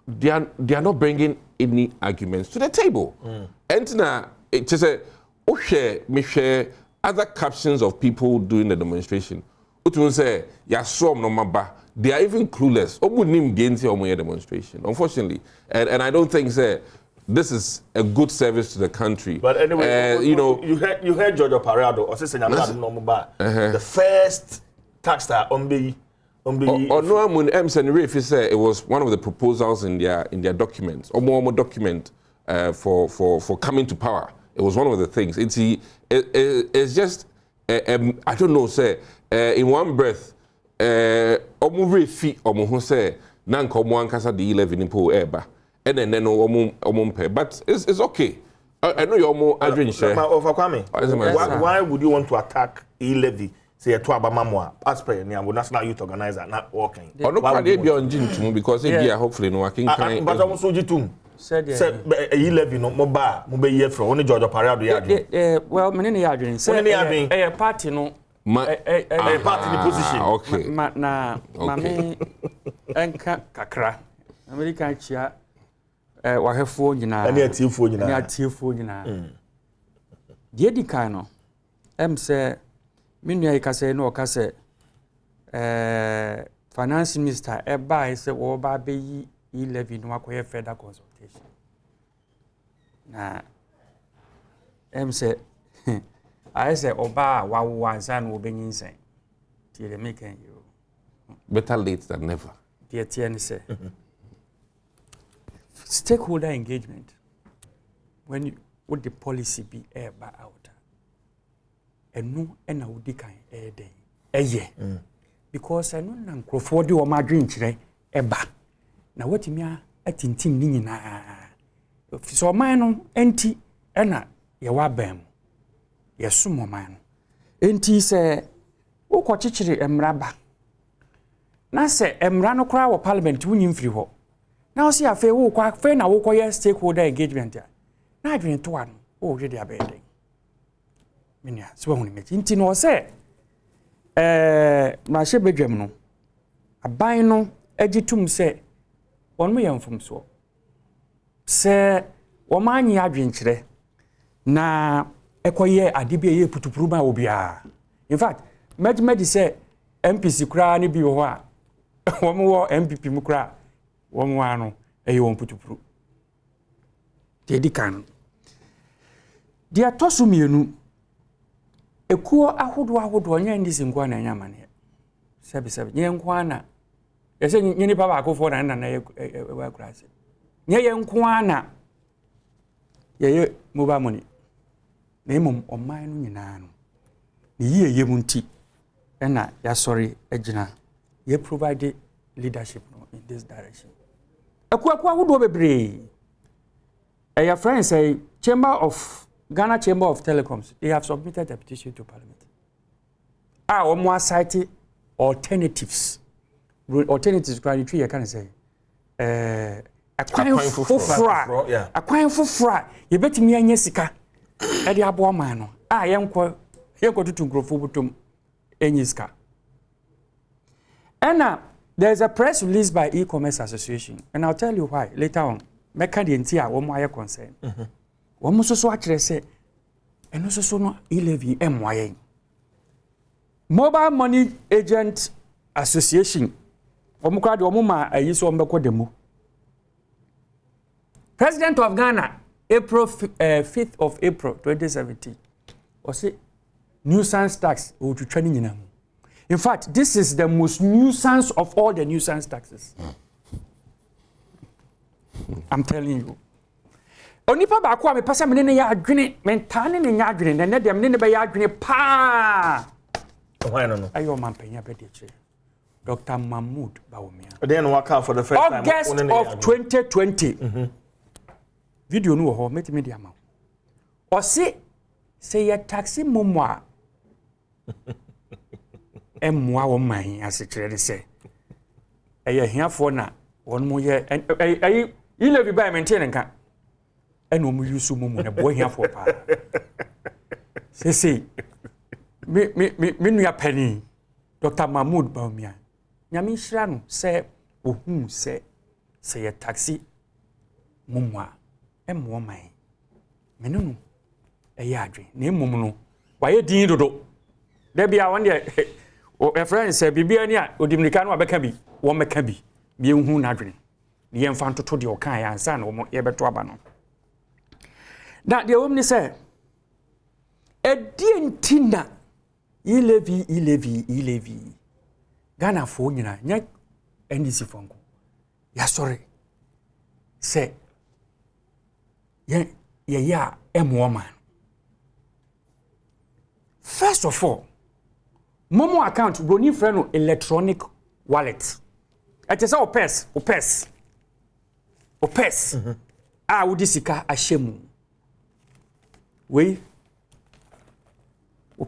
they are not bringing any arguments to the table. And now it is a share other captions of people doing the demonstration. What will say? They are even clueless. Demonstration, unfortunately, and I don't think this is a good service to the country. But anyway, you know, you heard George Parado or the first tax that it was one of the proposals in their documents, or more document for coming to power. It was one of the things. It's just I don't know. Say in one breath. Refi say nanka ankasa the E-levy in po eba and then pay, but it's okay. I know you're more share. Why would you want to attack E-levy? Say to Abamamwa as per National Youth Organizer not working. Because hopefully no working. But also Jitum said E-levy no mobile year from only George Parado. Well, many are saying a party no. Part in the position. Okay. Mami enka kakra. American chia wahefo nyina. Ani atifo nyina. Ani atifo nyina. Die di kan no. Say minua ikase no okase finance minister eba say wo ba be yi E-levy no akoye further consultation. Na say I say Oba Wawansan will be insane. Till the making you better late than never. Dear TN say stakeholder engagement when you would the policy be by out and no and I would decline a day a year because I know Crawford or my dream today eba. Now what you mean at tinting nina so mine empty and ya bam. Yes, sumo man. Enti se wo kwachichiri emraba. Na se emra no kra wo parliament wunyim firi ho. Na wo se afa wo kwa afa na wo koye stakeholder engagement ya. Na adwen to an wo hwe dia beden. Minia so hu ni mechi. Enti no se ma hye bedwam no. Aban no agitum se wonmo yemfom so. Se wo manyi adwen kire na ekoye adibia ye putupuru ma obia. In fact, Medi say MPC kra ni bi ho a wo MPP mu kra wo mu ano eye won putupuru. Dedi kan. Dia tosu mienu. Ekuo ahodo nya ndisi nkwa na nya mane. Sebe nye nkwa na. Yese nye ni baba akofo na ye kra se. Nye ye nkwa na. Ye mobile money. Na emom oman no nyina no ne yiye munti na ya sorry agina ye provide leadership no in this direction akwa wodo bebre your friend say Ghana Chamber of Telecoms, they have submitted a petition to Parliament. Omo cite alternatives. Alternatives, you can say. A coin for you bet me and Jessica. Eddie Abuamano. I am quite to grow for Enyiska. And there's a press release by E-commerce Association, and I'll tell you why later on. Mekadientia, one more concern. One must also actually say, and also no E-levy MYA. Mobile Money Agent Association. Omukadi omuma ayiso ombeko demo. President of Ghana, April 5th of April 2017, was a nuisance tax or to training in. In fact, this is the most nuisance of all the nuisance taxes. I'm telling you. Onipa ba kwa me pasa me ne ya adwene mentane ne nya adwene ne dem ne be ya adwene pa. Why no? Ayo man penya be de che. Dr. Mahmoud Bawumia. Then work out for the first time. August of 2020. Video no ho meti media ma. O say ye taxi momwa. Emwa wo man ase kire say. Eye hiafo na won mo ye E-levy by maintain nka. Eno mu yusu mu na bo hiafo pa. Say me nua pani Dr. Mahmoud Bawumia. Nyame hira no se ohun se ye taxi momwa emwo man menunu eye adwen na emum no waye din dodo da bia won de a friend say bibia ni a odimnika no abeka bi wo meka bi bi ehun na adwen ye mfa ntoto de okan ya ansa na wo ye beto aba no da de wom ni say edi ntina E-levy Ghana fo nyina nya NDC fonko ya sorry say ya M1. First of all, Momo account broni friend electronic wallet. It is our purse. Udi sika ashemu. We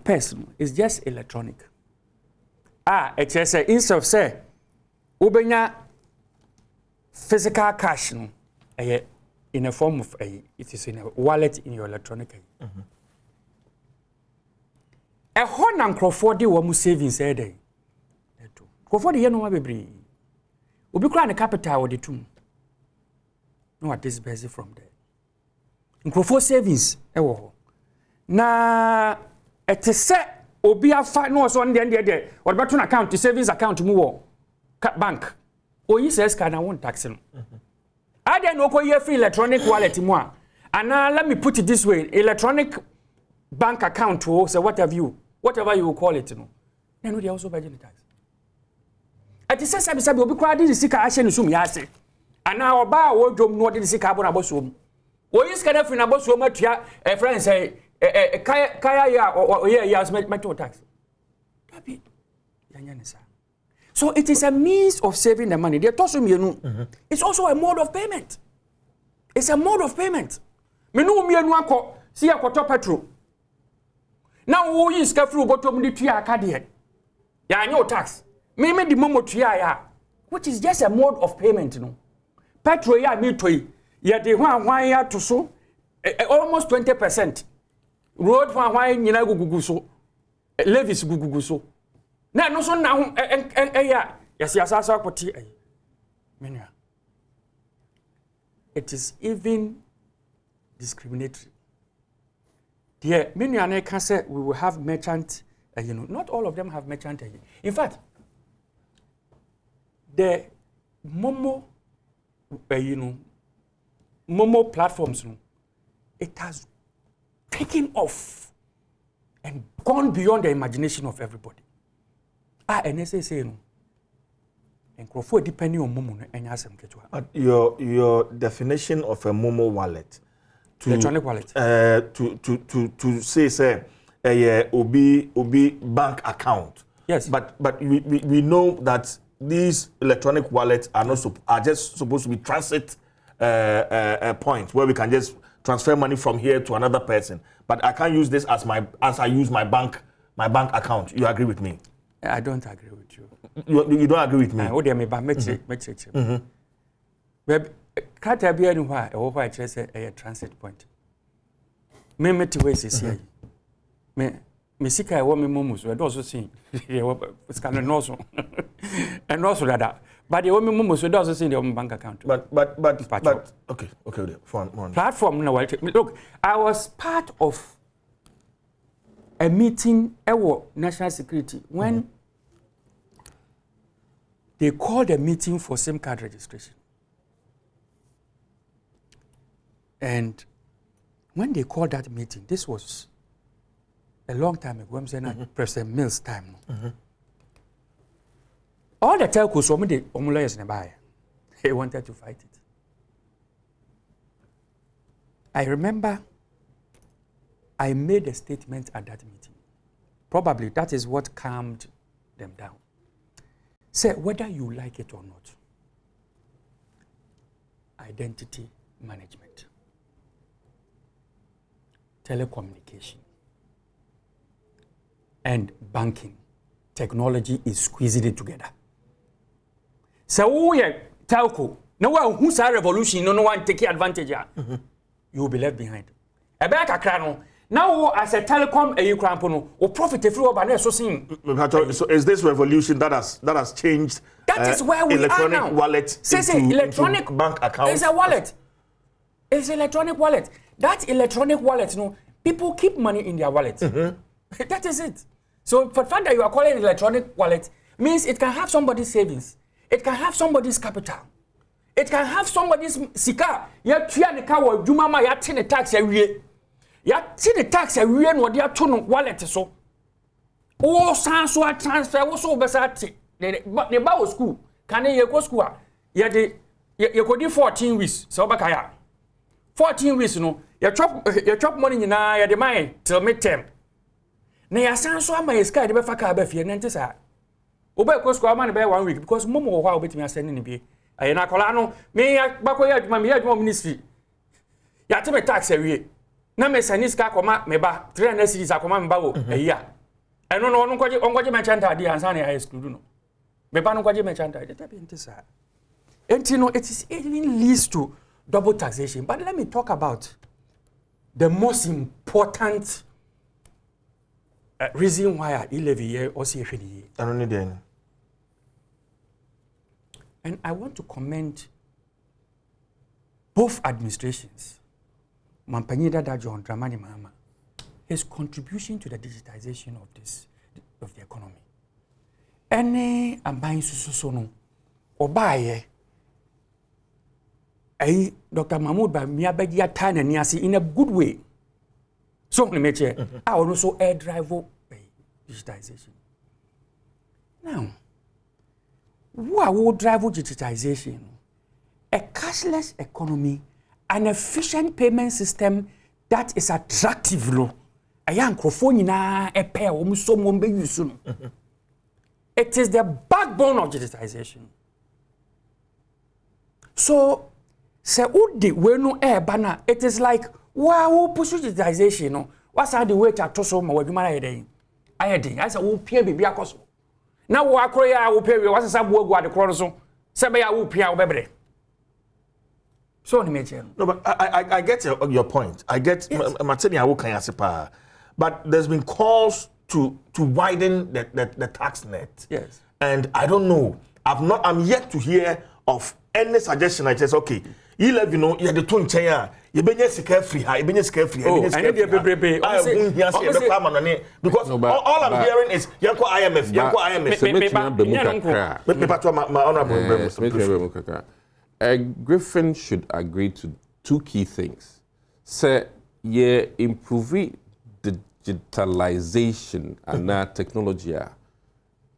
purse is just electronic. It is instead of say ubenya physical cash no in a form of it is in a wallet in your electronic. A whole Crawford di wamu savings day. Crawford ye no ma bebre. Obi kra ne capital wo de tum. No what is busy from there. Crawford savings e wo ho. Na it is obi afa no so ndie there. What beto na account savings account mu wo bank. Oyi says can I won tax no. I don't know what free electronic wallet more. And now let me put it this way: electronic bank account, so whatever you will call it, no. Then they also pay the tax. At the same time, we be crowd this sika ashen sum yase. And now oba wo dwom no de sika abona bosom. We use kana free na bosom atua a friend say kaya ya or yeah metal tax. Tabi. Yanya nisa. So it is a means of saving the money. It's also a mode of payment. It's a mode of payment. See a quarter petrol. Now who is careful bottom the tia card? Ya no tax. Maybe the momo tia, which is just a mode of payment. No petrol ya me toy. Ya the one ya to so almost 20%. Road one yina gugu so levies gugu so. Na no so na yes kwoti menua. It is even discriminatory. Dear menua na can say we will have merchant not all of them have merchant. In fact, the Momo Momo platforms it has taken off and gone beyond the imagination of everybody. NSA no. And Crawford depending on Momo and Yasem Ketwa. But your definition of a Momo wallet, electronic wallet, to say obi bank account. Yes. But we know that these electronic wallets are just supposed to be transit points where we can just transfer money from here to another person, but I can't use this as I use my bank account. You agree with me? I don't agree with you. You don't agree with me? Oh, dear, me, but can't I be anywhere over a transit point? Me to waste is here. Me sick, I want me momos, we also see. It's kind of also. And also that. But the women momos, we also see their own bank account. But okay, fine. Platform, no, look, I was part of a meeting at National Security when they called a meeting for SIM card registration. And when they called that meeting, this was a long time ago. I'm saying President Mills' time. All the telcos, lawyers nearby, they wanted to fight it. I remember I made a statement at that meeting. Probably that is what calmed them down. Say, whether you like it or not, identity management, telecommunication, and banking, technology is squeezing it together. So, telco, no one who's a revolution, no one taking advantage of. You will be left behind. A back a crano. Now, as a telecom, a crampono, or profit if you are so seeing. So, is this revolution that has changed? That is where we are now. Wallet electronic bank account. It's a wallet. It's electronic wallet. That electronic wallet, people keep money in their wallet. That is it. So, for the fact that you are calling it electronic wallet means it can have somebody's savings. It can have somebody's capital. It can have somebody's sika. Ya tia ne ka wa dwuma ma ya te ne tax awie. Ya te ne tax awie no de ato no wallet so. O san so a transfer wo so be sa te. Ne ba wo school. Kan ye go school a ye de ye ko di 14 weeks. So ba kaya. 14 weeks no. Ye chop money nyina ye de mai till midterm. Na ya san so ama ye sky de be fa ka ba fie nante sa. Obe ko school ama ne be 1 week because momo wo ha obetimi asend ne bi. Ayena kola no me bako ya adwuma me ya adwuma ministry ya te me tax awie na me sanis ka koma me ba 300 cities akoma me ba wo eya eno no no onkoje me chanta di ansa na ya exclude no me ba no kwaje me chanta de tabi ntisa enti no it even leads to double taxation. But let me talk about the most important reason why E-levy here or CFD. I don't need any. And I want to commend both administrations, Mampanyida John Dramani Mahama, his contribution to the digitization of the economy. Any ambayin sususono obaye Dr. Mahmoud ba miabegi atana niasi in a good way. So me meche I also air drive digitization. Now, who would drive digitization? A cashless economy, an efficient payment system that is attractive. It is the backbone of digitization. So, it is like, wow, push digitization. What's the way to toss on my I said, who pay baby across. Now, what I will pay you was a subway the chronoso. Sabaya will pay our baby. So, no, but I get your point. I get yes. But there's been calls to widen the tax net. Yes. And I don't know. I'm yet to hear of any suggestion. I just okay. E-levy, you the tone chair. You be free. You be free. Because all I'm hearing is Yanko IMF. Griffin should agree to two key things. Say, improving digitalization and technology.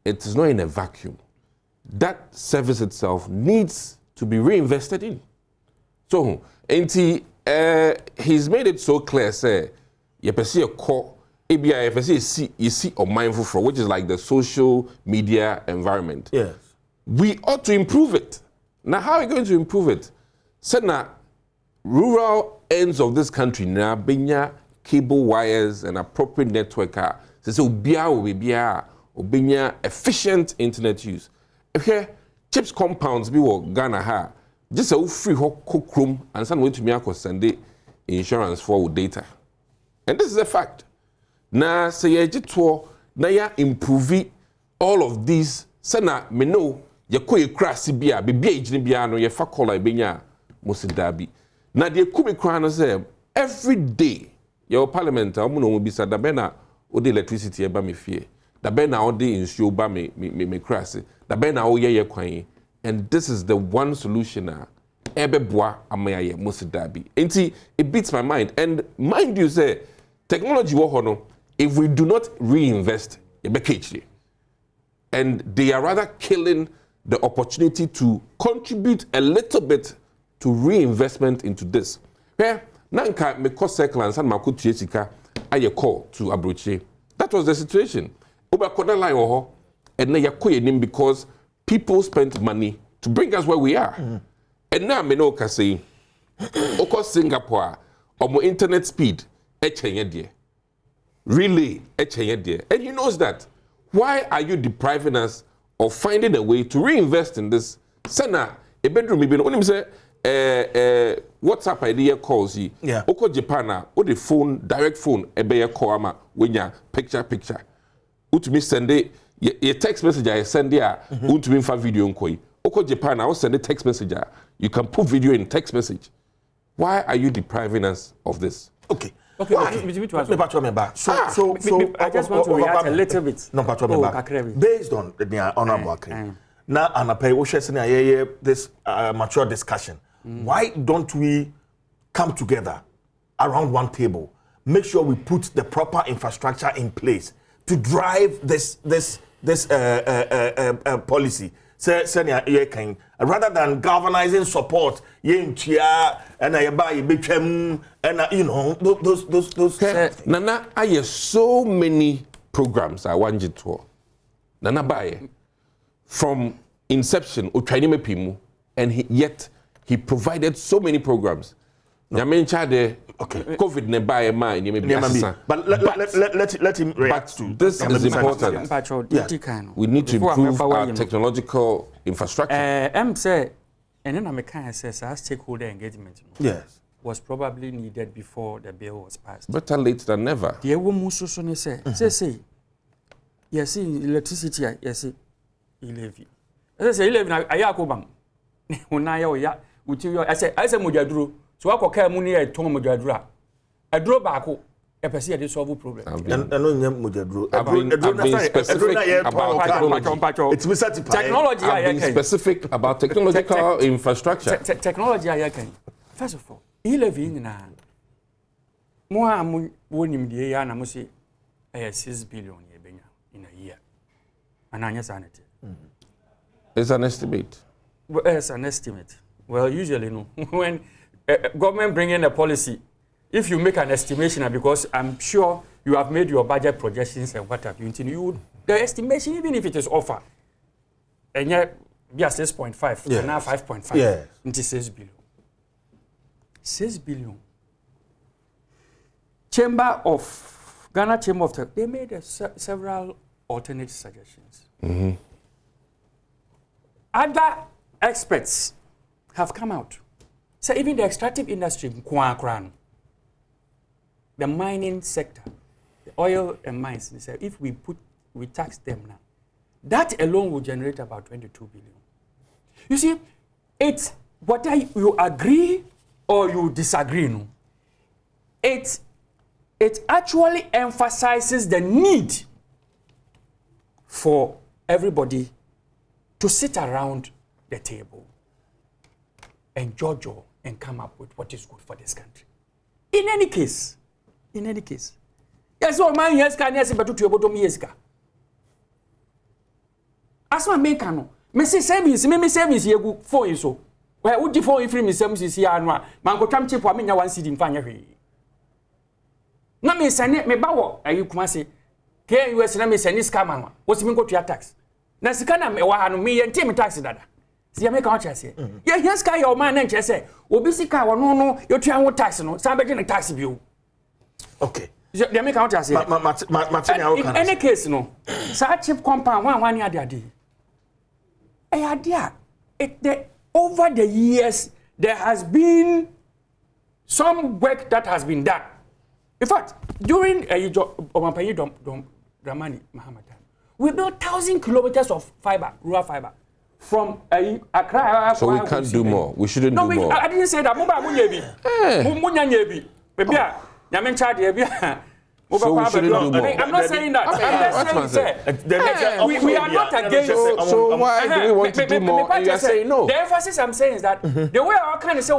It is not in a vacuum. That service itself needs to be reinvested in. So, he's made it so clear, say, you see a core, you see or mindful for, which is like the social media environment. Yes. We ought to improve it. Now, how are we going to improve it? Say now, rural ends of this country now benya cable wires and appropriate network so benya efficient internet use. Okay, chips compounds be wo Ghana ha just a free kokrom and some way to me send the insurance for data. And this is a fact. Na say to na ya improve all of these sana me know ye koye krasi bia bibia ejini bia no ye fa kola benya mosidabi. Na de kumi kra no say every day your parliament amu no bisa da be na odi electricity e ba me fie. Da be na odi insuo ba me krasi. Da be na o ye kwan. And this is the one solution ebeboa amaye mosidabi. Enti it beats my mind. And mind you say technology wo hono if we do not reinvest and they are rather killing the opportunity to contribute a little bit to reinvestment into this. Nanka me cost circle and san mako tuesika aye call to Abroche. That was the situation. Oba kona line oho and na yakoye nim because people spent money to bring us where we are. And now me no ka say oko Singapore omo internet speed echenye die. Really echenye die. And he knows that. Why are you depriving us of finding a way to reinvest in this? Sana, a bedroom, even when you say WhatsApp idea calls you. Yeah. Oko Japan, or the phone, direct phone, a bear call when you picture. Utumi send it, your text message I send there, utumi for video koi. Oko Japan, I will send a text message. You can put video in text message. Why are you depriving us of this? Okay. Okay, so I just want to react a little bit. No, based on the honorable now, and I pay this mature discussion. Why don't we come together around one table, make sure we put the proper infrastructure in place to drive this policy? Rather than galvanizing support, and you know those. Nana, I have so many programs I want you to. Nana Baye, from inception, and yet he provided so many programs. Okay. COVID ne buy ma but let him react to this is important. We need to improve our technological infrastructure. Say and then I can say stakeholder engagement was probably needed before the bill was passed. Better late than never. The woman say yes electricity yes E-levy. Say E-levy na ayakobam. Unaya ya uti I say mojaduro. So I can money at Tom Mujadra. A draw back a person at the solve problem. I've been specific about technology. I've been specific about technological infrastructure. Technology, I can. First of all, E-levy in more winning the year, and I must say 6 billion in a year. And I sanity. It's an estimate. Well, it's an estimate. Well, usually, no. When government bring in a policy, if you make an estimation, because I'm sure you have made your budget projections and what have you, the estimation, even if it is offer, and yet, 6.5, and now 5.5, into 6 billion. 6 billion. Ghana Chamber of Tax, they made several alternate suggestions. Other experts have come out. So even the extractive industry, the mining sector, the oil and mines, they say if we tax them now, that alone will generate about 22 billion. You see, it's whether you agree or you disagree. No, it actually emphasizes the need for everybody to sit around the table and judge and come up with what is good for this country. In any case, yes, all my yes can yes, but to your bottom yes. As my make no, me say service ye go for you so. Where would you for if me service here anwa? Man go tram chip for me nya one seed in fanya hwe. Na me send me bawo ayi kuma say ke US na me send scam anwa. What me go to your tax? Na sika na me wa no me ye ntem tax dada. See, make a chance here. Yeah, here's Sky, your man, and say, Obisica, or no, you're trying to tax, no, somebody in a taxi bill. Okay. They make a chance here. In any case, no, such cheap compound, one year, daddy. A idea. Over the years, there has been some work that has been done. In fact, during Dramani Muhammad, we built 1,000 kilometers of fiber, rural fiber, from Accra. So we can't do more. We shouldn't do more. I didn't say that. So we shouldn't do more. I'm not saying that. I'm just saying, we are not against. So why do we want to do more? And you are saying no. The emphasis I'm saying is that the way our kind of say,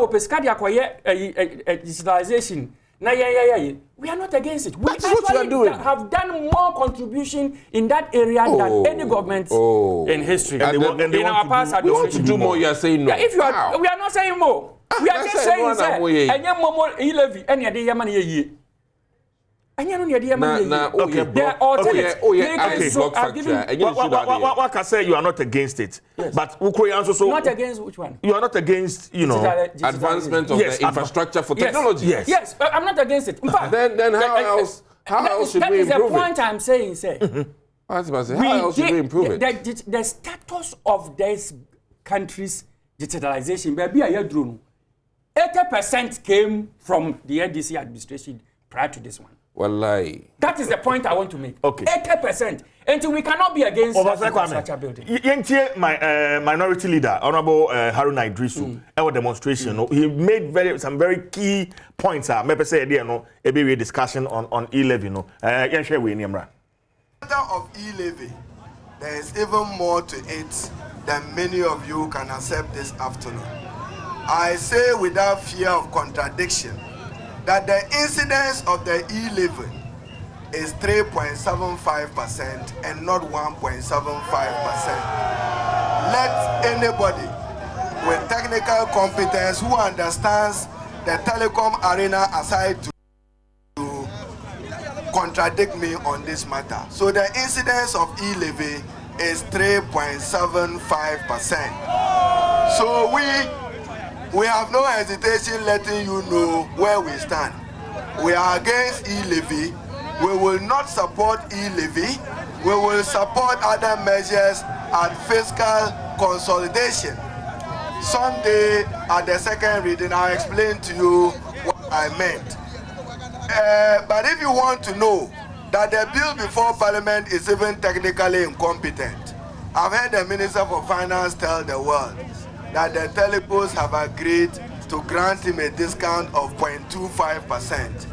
digitalization. We are not against it. We That's what you are doing. Have done more contribution in that area than any government in history. And they in our past we want to do more. You are saying no. Yeah, if you are, we are not saying more. We are just saying that. And you more E-levy. And you are money ye. And you know the money. Okay. There are alternatives. What can say you are not against it, but also not against which one? You are not against, advancement of the infrastructure for technology. Yes, I'm not against it. In fact, then how else should we improve it? That is the point I'm saying, sir. How else should we improve it? The status of this country's digitalization, baby, 80% came from the NDC administration prior to this one. Wallahi. That is the point I want to make. Okay. 80%. And we cannot be against such a building. My minority leader, Honorable Haruna Idrisu, our demonstration, he made some very key points. Maybe say a discussion on E-levy. The matter of E-levy, there is even more to it than many of you can accept this afternoon. I say without fear of contradiction that the incidence of the E-levy is 3.75% and not 1.75%. Let anybody with technical competence who understands the telecom arena aside to contradict me on this matter. So the incidence of E-levy is 3.75%. So we have no hesitation letting you know where we stand. We are against E-levy. We will not support E-levy. We will support other measures at fiscal consolidation. Someday, at the second reading, I'll explain to you what I meant. But if you want to know that the bill before Parliament is even technically incompetent, I've heard the Minister for Finance tell the world that the telecos have agreed to grant him a discount of 0.25%.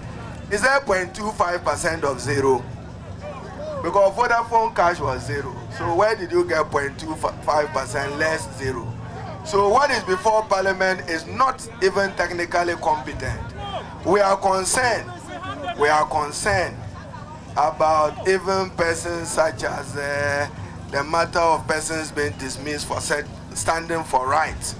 Is that 0.25% of zero? Because Vodafone cash was zero. So where did you get 0.25% less zero? So what is before Parliament is not even technically competent. We are concerned about even persons such as the matter of persons being dismissed for standing for rights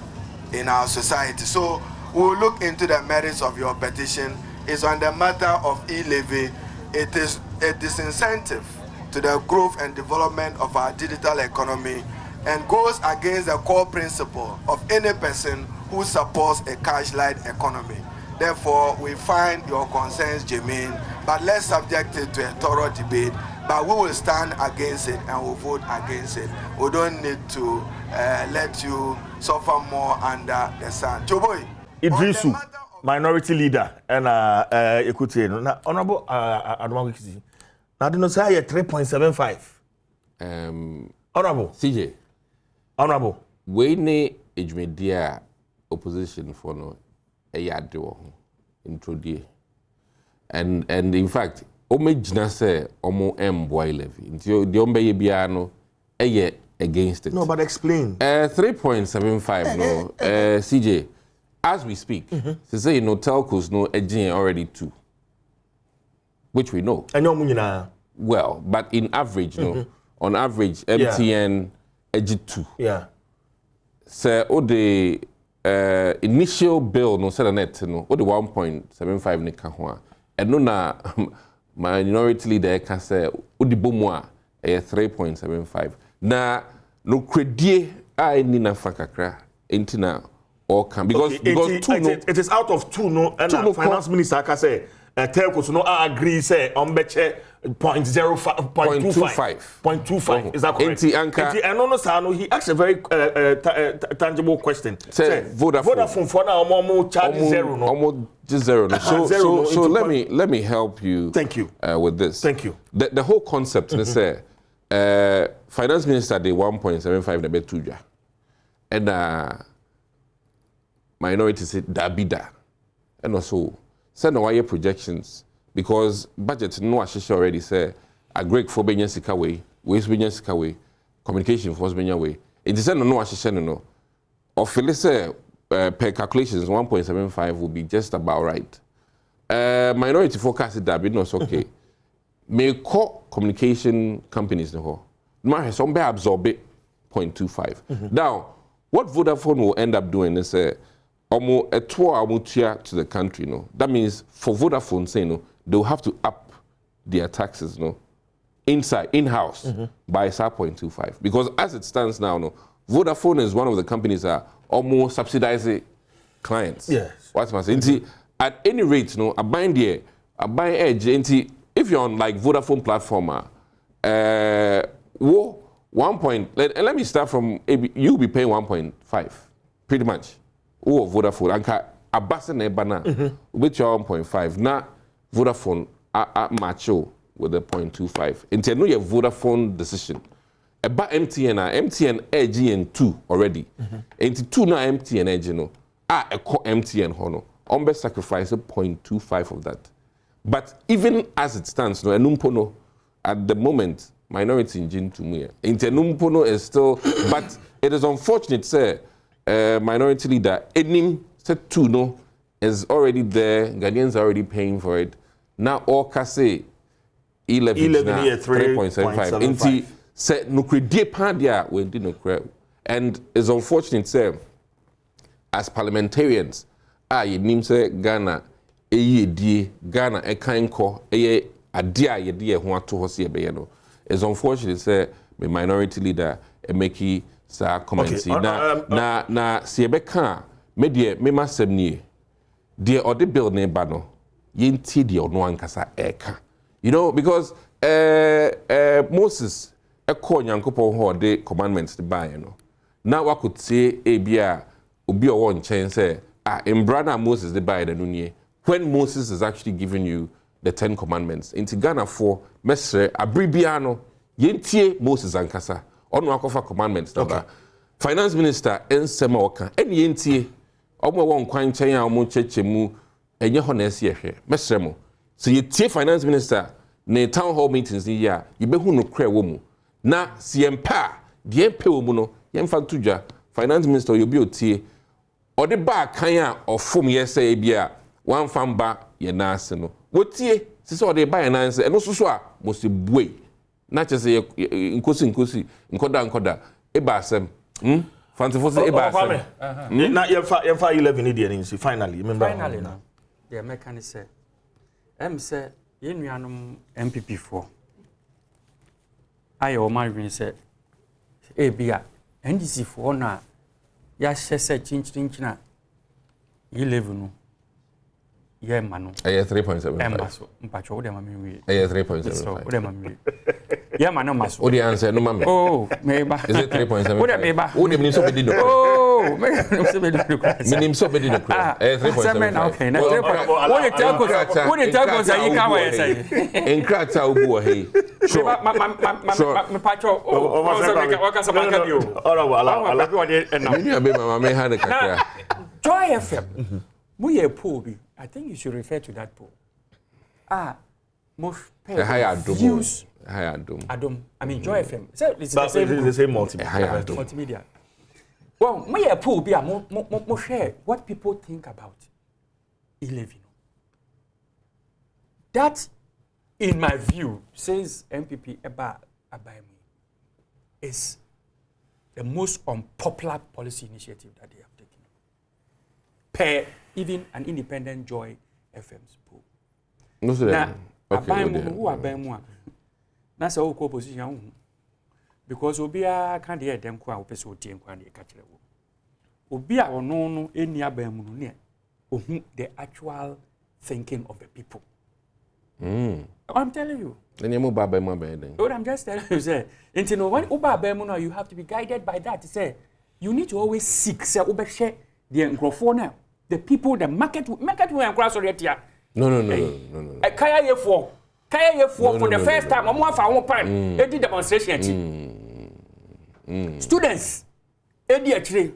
in our society. So we'll look into the merits of your petition. It's on the matter of E-levy. It is a disincentive to the growth and development of our digital economy and goes against the core principle of any person who supports a cash-light economy. Therefore, we find your concerns germane, but let's subject it to a thorough debate. But we will stand against it and we'll vote against it. We don't need to let you suffer more under the sun. Choboy. Idrisu, minority leader, and Ekuti, Honorable Adom TV. Now, do not say 3.75. Honorable CJ. Honorable. We need a opposition for no a yard introduce. And in fact, Omejina say Omo E-levy. Until the Ombe Biano against it. No, but explain. 3.75 no. CJ, as we speak, they say telcos no edging already 2. Which we know. I know. Well, but in average, no. On average, MTN edge 2. Yeah. So the initial bill no said net no the 1.75 ne ka ho a eno na minority leader can say odi bomu a 3.75 na no credie I need na fakakra intina or can because it is out of 2 no and the finance minister can say telcos no agree say on beche 0.25 is that correct? He asked a very tangible question. Say Vodafone for now almost charge zero no. Almost just zero. No. So let me help you. Thank you. With this. Thank you. The whole concept they say finance minister they 1.75 na betuja. And minority say dabida. And also send away projections because budget no ashisha already say a great for Benyan Sika way, waste Benyan Sika way, communication force Benyan way. It is no ashisha no. Or say per calculations 1.75 will be just about right. Minority forecast that be not okay. May call communication companies no. No some be absorb it 0.25. Now, what Vodafone will end up doing is almost a tour to the country, no. That means for Vodafone, say no, they'll have to up their taxes, no, in-house by 0.25. Because as it stands now, no, Vodafone is one of the companies that are almost subsidizing clients. Yes. What's my saying? At any rate, no, I buy edge. If you're on like Vodafone platform, let me start from you'll be paying 1.5, pretty much. Or Vodafone, anka abasa na ebana, with your 1.5. Now Vodafone macho with the 0.25. Until no your Vodafone decision. About MTN AGN 2 already. Into 2 now MTN AG no. A call MTN hono. Ombe sacrifice 0.25 of that. But even as it stands, no enumpono at the moment minority engine to me. Into enumpono is still, but it is unfortunate, sir. Minority leader, Enim said 2 no is already there. Ghanaians are already paying for it. Now all can say E-levy 3.75. Inti said no credit pandia we did no credit. And it's unfortunate, sir, as parliamentarians, Enim say Ghana Ghana Ekanko Adia Yedia who want to hosi ebeyeno. It's unfortunate, sir, the minority leader Emeki sa comments na siebeka media me masem nie de ode bill ne ba no yenti de ono ankasa eka, you know, because Moses ekọ nyankopon ho de commandments de ba no na wakote ebia obi owo nchen say embrana Moses de ba no nie when Moses is actually giving you the 10 commandments into Ghana for mesre abribia no yentie Moses ankasa ono akofa commandments number finance minister ensema oka eni yentie omo won kwan chen a omo chechemu enye ho na ese ehwe mesremo so yetie finance minister ne town hall meetings ni ya yebehu no kra wo mu na siempa de empe wo mu no yemfa tudwa finance minister yobi otie ode ba kan a ofom yese bia wan famba ye na ase no wotie sise ode ba ye na ase eno soso a mo se buei na chese nkosi nkoda eba asem fantifo se eba asem na yemfa 11 dey ni see finally remember no the mechanic say say ye nuanom MPP for ayo man say bia NDC for na ya hye chinchinchina E-levy no ye ma no 3.75 so mpacho de ma me 3.75 de ma me ye ma no maso o de answer no ma me oh meba is it 3.75 o de meba o de so be di no oh me so be di no minim so be di no 3.75 okay na 3.5 what the telco say you can we say enkrata obu o hey so me pacho o so me ka bio ala bi o de na me be mama me ha de kakra Joy FM we poll bi I think you should refer to that poll. Most views. Adom. I mean, Joy FM. So it's the same multimedia. Multimedia. Well, my poll be more share what people think about E-levy. That, in my view, says MPP Eba Abayemi, is the most unpopular policy initiative that they have taken. Per even an independent Joy FM's poll. No, now, who are Bemwa? That's all opposition. because obia can hear them kwa opese otie nkwa de ka kire wo obia ono no eni abamu no ne ohu the actual thinking of the people. I'm telling you. Then you move abamu then. What I'm just telling you, say, you know, when abamu no, you have to be guided by that. Say, you need to always seek. Say, obeshe the microphone, the people, the market will encourage already. No. Kaya ye for for the first time. I'm one for one time. They did demonstration. Students, actually.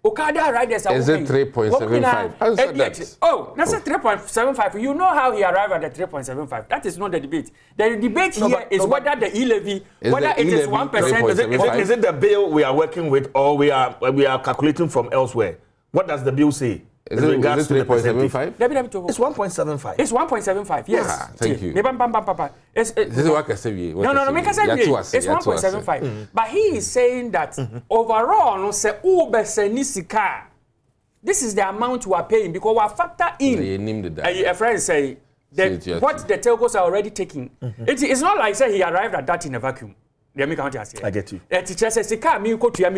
Okada riders are is it 3.75? Oh, that's a 3.75. You know how he arrived at the 3.75. That is not the debate. The debate is whether the E-levy, whether it is 1%. Is it the bill we are working with, or we are calculating from elsewhere? What does the bill say? Is it 3.75? It's 1.75. It's 1.75. Yes. Thank you. This is what I say. No. Make us say it's 1.75. But he is saying that overall, no say this is the amount we are paying because we are factor in. A friend say that what the telcos are already taking. It's not like say he arrived at that in a vacuum. I get you. Teacher says, "Sika mi kotua,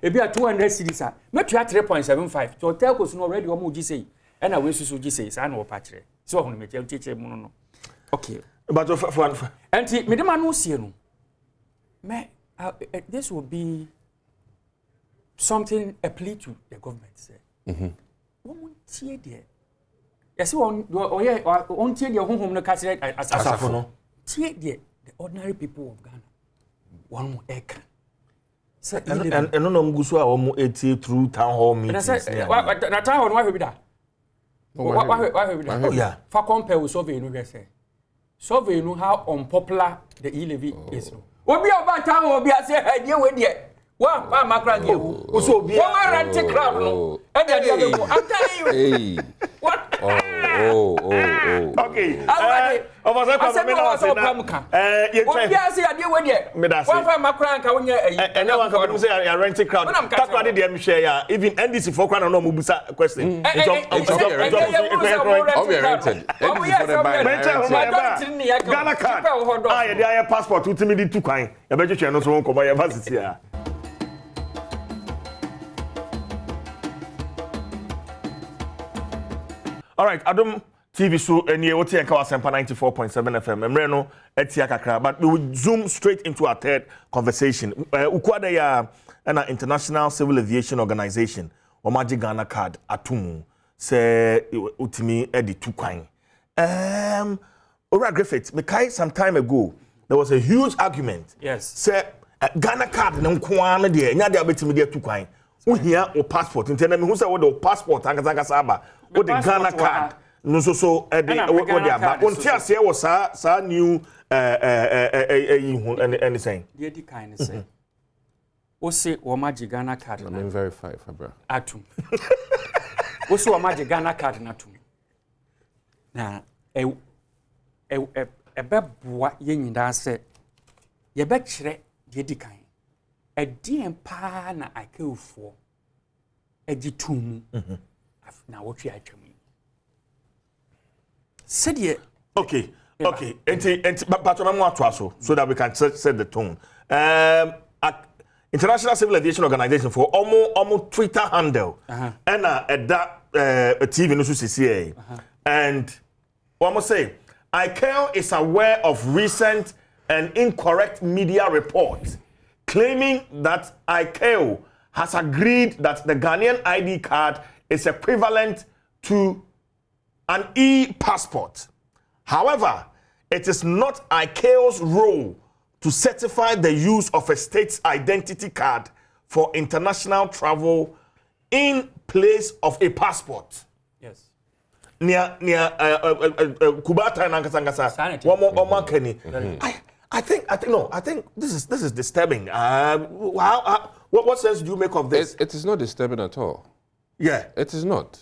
ebi a 200 cedis a, me tua 3.75. So telcos no already omo gi say, and we so gi say, sa na wo pa kire. So ho me teacher mu no. Okay. But for and me dem anu sie no. Me this will be something a plea to the government say. Won tie there. Yes, on tie there honhom no ka kire asafo no. Tie there the ordinary people of Ghana. One more acre. And no mgusu a omo eti through town hall meetings. Na town hall why be that? Why be that? Oh yeah. For compare with survey no we say. Survey no how unpopular the E-levy is. Obi about town obi say dey we there. One makra give. So obi one rent crowd no. And dey go. I'm telling you. What? Okay. Even NDC for crown no mubusa question. Ghana card. Ah, passport ultimately two kwan. Ya beje che no so won komo ya varsity a. All right, Adom TV so enie wote enka wasempa 94.7 FM. Emre no etia kakra, but we will zoom straight into our third conversation. Ukwada ya na International Civil Aviation Organization, Omaji Ghana card atumu se utimi edi tukwan. Ora Griffith, me kai some time ago, there was a huge argument. Yes. Say Ghana card na nkwa na de nya de abetimi de tukwan. Uhia o passport. Ntena me hu say wo de passport ankasa saba. What the Ghana card no so what the about on tia say was sa new anything the kind say o say o maji Ghana card na verify bro atum o say o maji Ghana card na atum na beboa ye nyinda say ye be kire the kan e dien pa na akefo agitum Nnawotwe Yi. Said okay. But I'm not so that we can set the tone. International Civil Aviation Organization for almost Twitter handle and that TV no CCA and what must say ICAO is aware of recent and incorrect media reports claiming that ICAO has agreed that the Ghanaian ID card is equivalent to an e-passport. However, it is not ICAO's role to certify the use of a state's identity card for international travel in place of a passport. Yes. Near Kubata and Ankasangasa. One more Kenny. I think this is disturbing. What sense do you make of this? It is not disturbing at all. Yeah. It is not.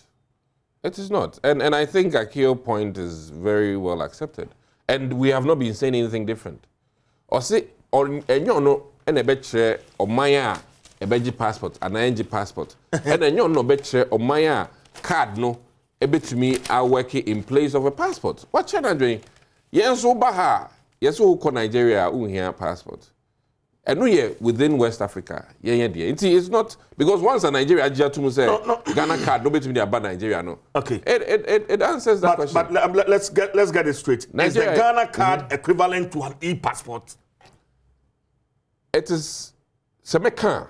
It is not. And I think Akio's point is very well accepted. And we have not been saying anything different. Or say, or no, and a betre or Maya, a beji passport, an NG passport. And then no betre or Maya card, no, a bit to me are working in place of a passport. What China doing? Yes, Obaha. Yes, who call Nigeria, who here passport. And no, within West Africa, it's not because once a Nigeria to say Ghana card, nobody to me about Nigeria, no. Okay. It answers that question. But let's get it straight. Nigeria, is the Ghana card equivalent to an e-passport? It is Semeka.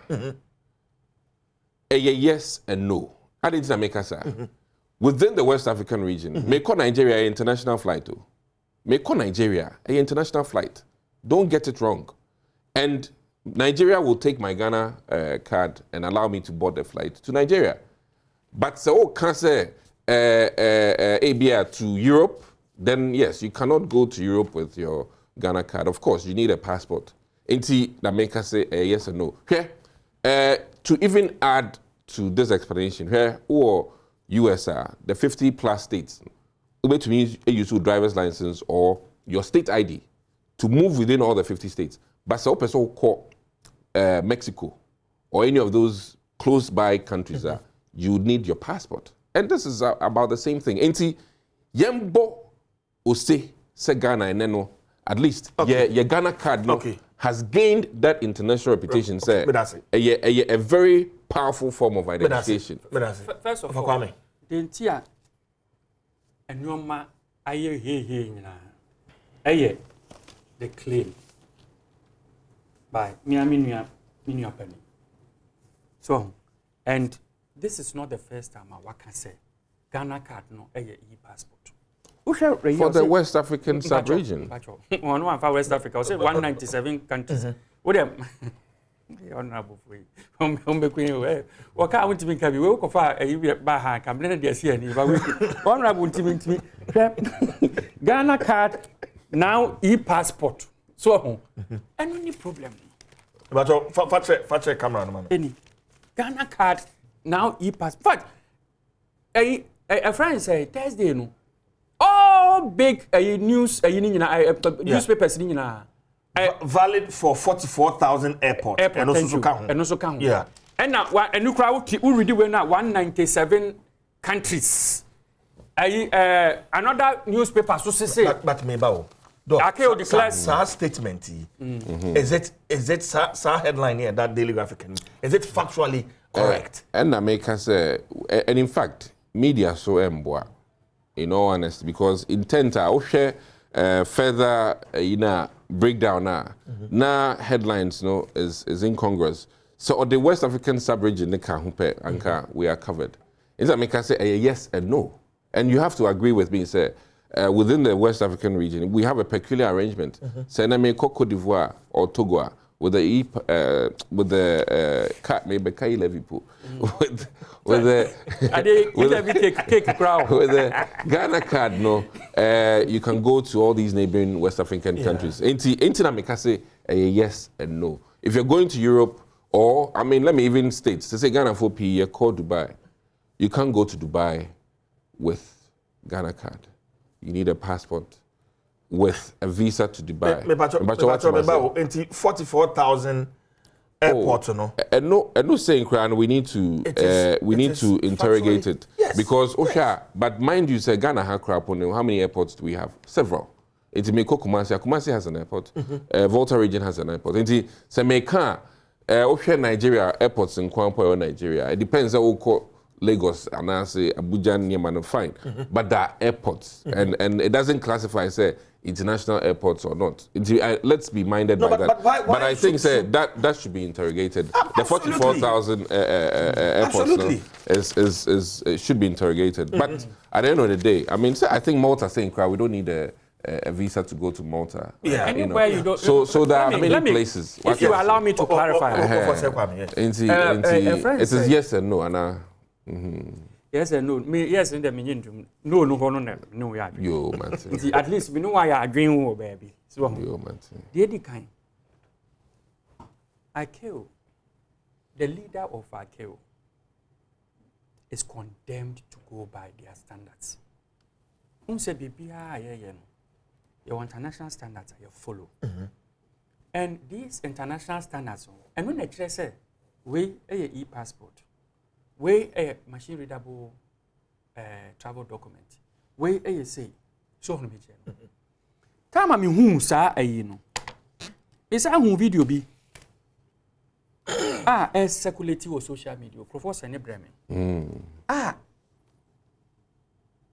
A yes and no. I didn't make us within the West African region. Make Nigeria an international flight too. Make Nigeria an international flight. Don't get it wrong. And Nigeria will take my Ghana card and allow me to board the flight to Nigeria. But so can say ABR to Europe, then yes, you cannot go to Europe with your Ghana card. Of course, you need a passport. Inti that make us say yes or no. Okay. To even add to this explanation, here or USR, the 50 plus states, which means you use driver's license or your state ID to move within all the 50 states. But so person call Mexico or any of those close by countries, you need your passport. And this is about the same thing. Inti Yembo Ose se Ghana and Neno, at least your Ghana card has gained that international reputation. Say a very powerful form of identification. First of all, the entire and your ma the claim by Miami Penny. So, and this is not the first time I can say Ghana card no e-passport. For the West African sub-region. One for West Africa, I say 197 countries. What am honorable for you? What can't want to make a work of a Baha, come let us see any honorable to me. Ghana card now e-passport. So, any problem? But for camera, any Ghana card now e-passport. A friend say Thursday no. All big news newspapers valid for 44,000 airports. And also count. Yeah. And now a new crowd who read when 197 countries. Another newspaper so say. But maybe the statement is it sa headline here that Daily Graphic? Is it factually correct? And I make us and in fact media so emboa. In all honesty, because intent I share further breakdown now headlines is incongruous. So on the West African sub-region we are covered. Is that make us say a yes and no? And you have to agree with me, say within the West African region we have a peculiar arrangement. Say na me Cote d'Ivoire or Togo with the maybe E-levy with the Ghana card, you can go to all these neighboring West African countries. Ain't make us say a yes and no. If you're going to Europe, or I mean, let me even state, to say Ghana for P, call Dubai. You can't go to Dubai with Ghana card. You need a passport with a visa to Dubai. 44,000 airports, no. And no saying, Crown, we need to interrogate it. Yes, because but mind you, say Ghana has crap on how many airports do we have? Several. It's Meko Kumasi has an airport. Volta region has an airport. It's Meka Nigeria airports in Kwampo or Nigeria. It depends on Lagos and I say Abuja Niamano fine. But there are airports and it doesn't classify say international airports or not. Let's be minded by that. But I think say that should be interrogated. The 44,000 airports should be interrogated. But at the end of the day, I mean, I think Malta saying we don't need a visa to go to Malta. Yeah. Anywhere you don't. So there are many places. If you allow me to clarify, it is yes and no, Anna. Yes and no. Me yes in the meaning no yeah. Yo man. At least we know why you dream baby. So yo man. The kind. ICAO, the leader of ICAO, is condemned to go by their standards. Say your international standards you follow. And these international standards, and when they say we a e-passport, we a machine readable travel document, we a say so no me time I mean who sa no. It's a video be circulating on social media. Professor Nebreme.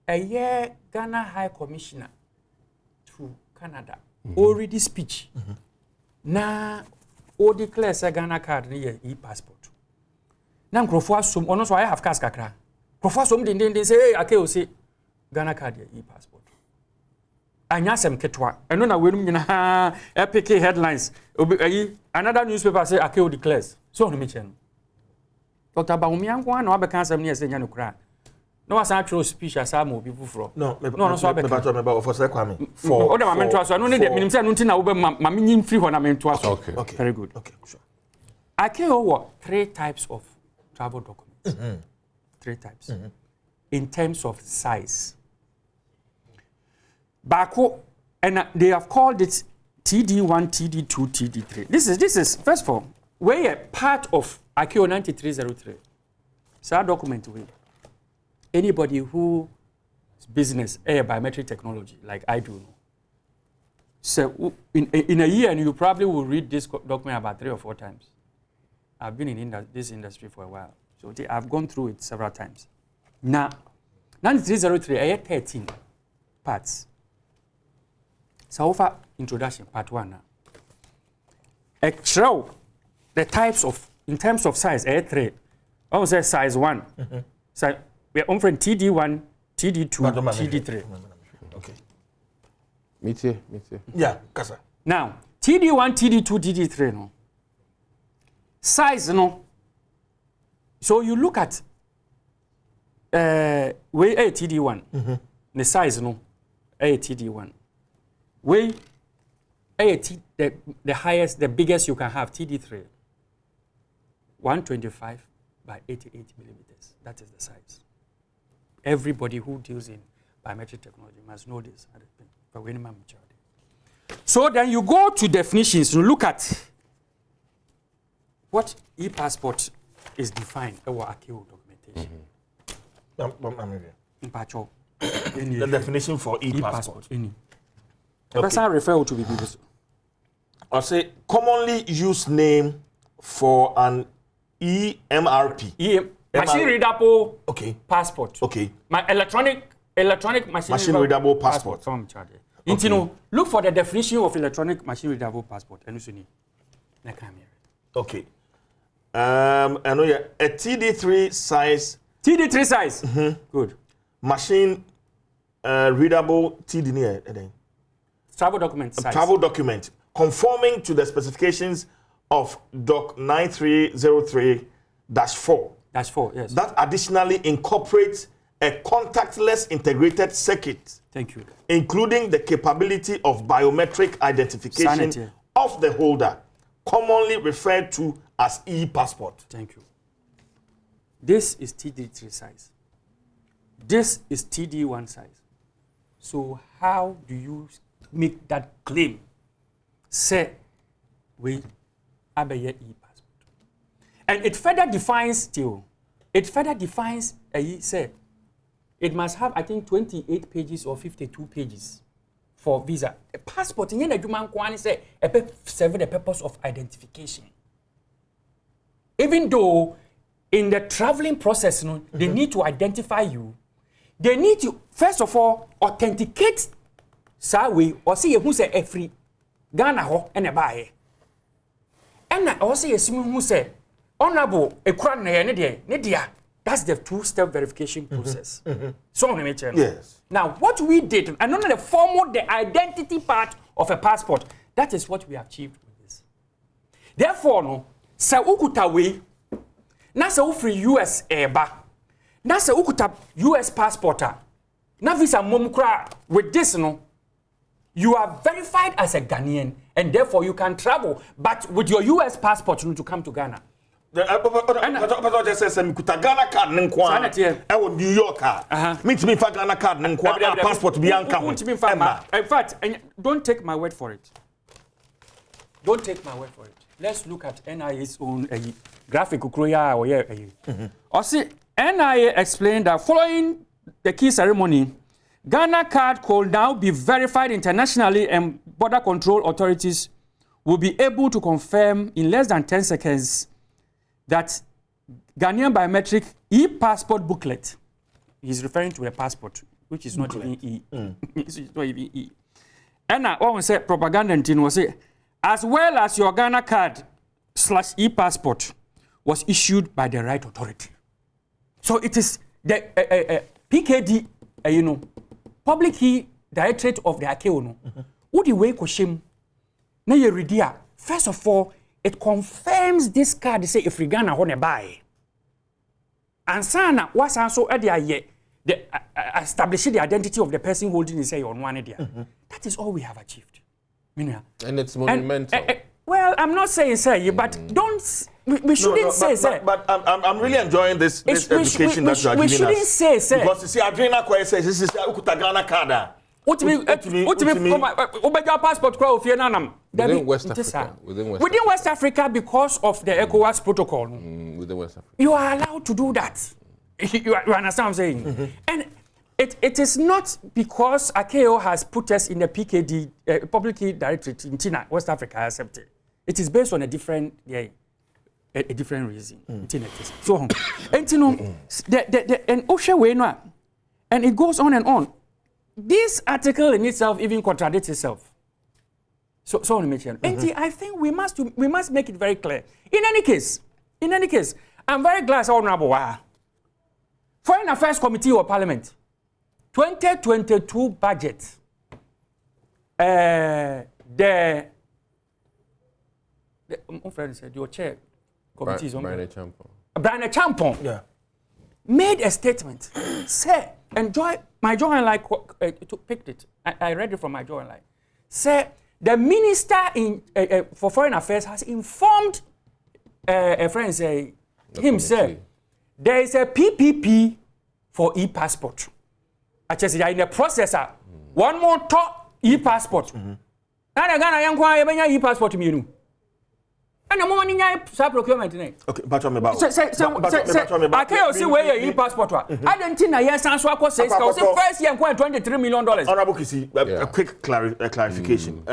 A year Ghana High Commissioner to Canada already speech. Na o declare say Ghana card near e-passport. Now Crawford some ono so I have cash kakra. Crawford some they say hey akeo say Ghana card e-passport. Anya sem ketwa. Eno na wenum nyina epic headlines. Another newspaper say akeo declares. So no me chen. Dr. Baumi anko na obe kan sem ne say nya no kra. No was actual speech as am obi fufuro. No so abe me for say kwame. For order ma mento aso no ne de minim say no nti na wo be ma menyin free ho na mento aso. Okay. Very good. Okay, sure. Akeo what 3 types of travel documents. 3 types. In terms of size. Bako, and they have called it TD1, TD2, TD3. This is first of all, we're a part of Akeo 9303. So our document way. Anybody whose business biometric technology, like I do know. So in a year, and you probably will read this document about 3 or 4 times. I've been in this industry for a while, so I've gone through it several times. Now, 9303, I had 13 parts. So far, introduction, part 1 now. Extra, the types of, in terms of size, I had 3. I would say size 1. So we are offering TD1, TD2, TD3. Okay. Me too. Yeah, Kasa. Now, TD1, TD2, TD3, no. Size, no. So you look at way a TD1. The size, no. A TD1. Way the highest, the biggest you can have, TD3. 125 by 88 millimeters. That is the size. Everybody who deals in biometric technology must know this. So then you go to definitions, you look at what e-passport is defined our Akeo documentation. The definition for e-passport. Okay. I refer to BBC. I'll say commonly used name for an EMRP. Machine readable passport. Okay. My electronic machine readable passport. Okay. Look for the definition of electronic machine readable passport. Okay. I know a TD3 size. TD3 size. Good. Machine readable TD travel document size. Travel document conforming to the specifications of Doc 9303-4. -4, yes. That additionally incorporates a contactless integrated circuit. Thank you. Including the capability of biometric identification of the holder, commonly referred to as e-passport. Thank you. This is TD3 size. This is TD1 size. So how do you make that claim? Say, we have a e-passport. And it further defines say, it must have, I think, 28 pages or 52 pages for visa. A passport, in the human one say, serve the purpose of identification. Even though in the traveling process, they need to identify you. They need to, first of all, authenticate Sawi or see who say every Ghana ho and a buy. And I also assume who say honorable a crown Nidia. That's the 2-step verification process. So yes. Now what we did, and only the formal, the identity part of a passport, that is what we achieved with this. Therefore, no, sa ukuta we na sa free US eba. Na sa ukuta US passporter. Na visa momkra with this no. You are verified as a Ghanaian and therefore you can travel, but with your US passport you need to come to Ghana. Just says Ghana card New York me for Ghana card passport in fact, don't take my word for it. Don't take my word for it. Let's look at NIA's own graphic. NIA explained that following the key ceremony, Ghana card could now be verified internationally and border control authorities will be able to confirm in less than 10 seconds that Ghanaian biometric e-passport booklet, he's referring to a passport, which is not even E. It's not even E. And now, what we say, propaganda and was say, as well as your Ghana card / e-passport was issued by the right authority. So it is the PKD, Public Key Directorate of the AKO. What the way koshim? Na ye redia. First of all, it confirms this card. They say if we Ghana hone buy. And sana was also the establishing the identity of the person holding it say on one idea. That is all we have achieved. And it's monumental. Well, I'm not saying say, but don't. We shouldn't say. But I'm really enjoying this education that you are giving us. We shouldn't say. Because you see, Adrena Kwai says this is Ukuta Ghana card. What do you mean? Your passport within West Africa. Within West Africa, because of the ECOWAS protocol. Within West Africa. You are allowed to do that. You understand what I'm saying? And it is not because AKO has put us in the PKD, Public Key Directorate in Tina, West Africa accepted. It is based on a different reason. So, and it goes on and on. This article in itself even contradicts itself. So I think we must make it very clear. In any case, I'm very glad Honorable Foreign Affairs Committee of Parliament, 2022 budget. My friend said your chair committee is on. Brian Champon made a statement. Say, my joy and like picked it. I read it from my joy and like. Say the minister for foreign affairs has informed a friend say him say there is a PPP for e-passport. I just say in the processor one more top e-passport. Now the Ghana young boy e-passport me. And the moment you procurement today. Okay, but I'm about. I can't see where your e-passport. I don't think yes answer what says first year $23 million. Honorable Kisi, a quick clarification.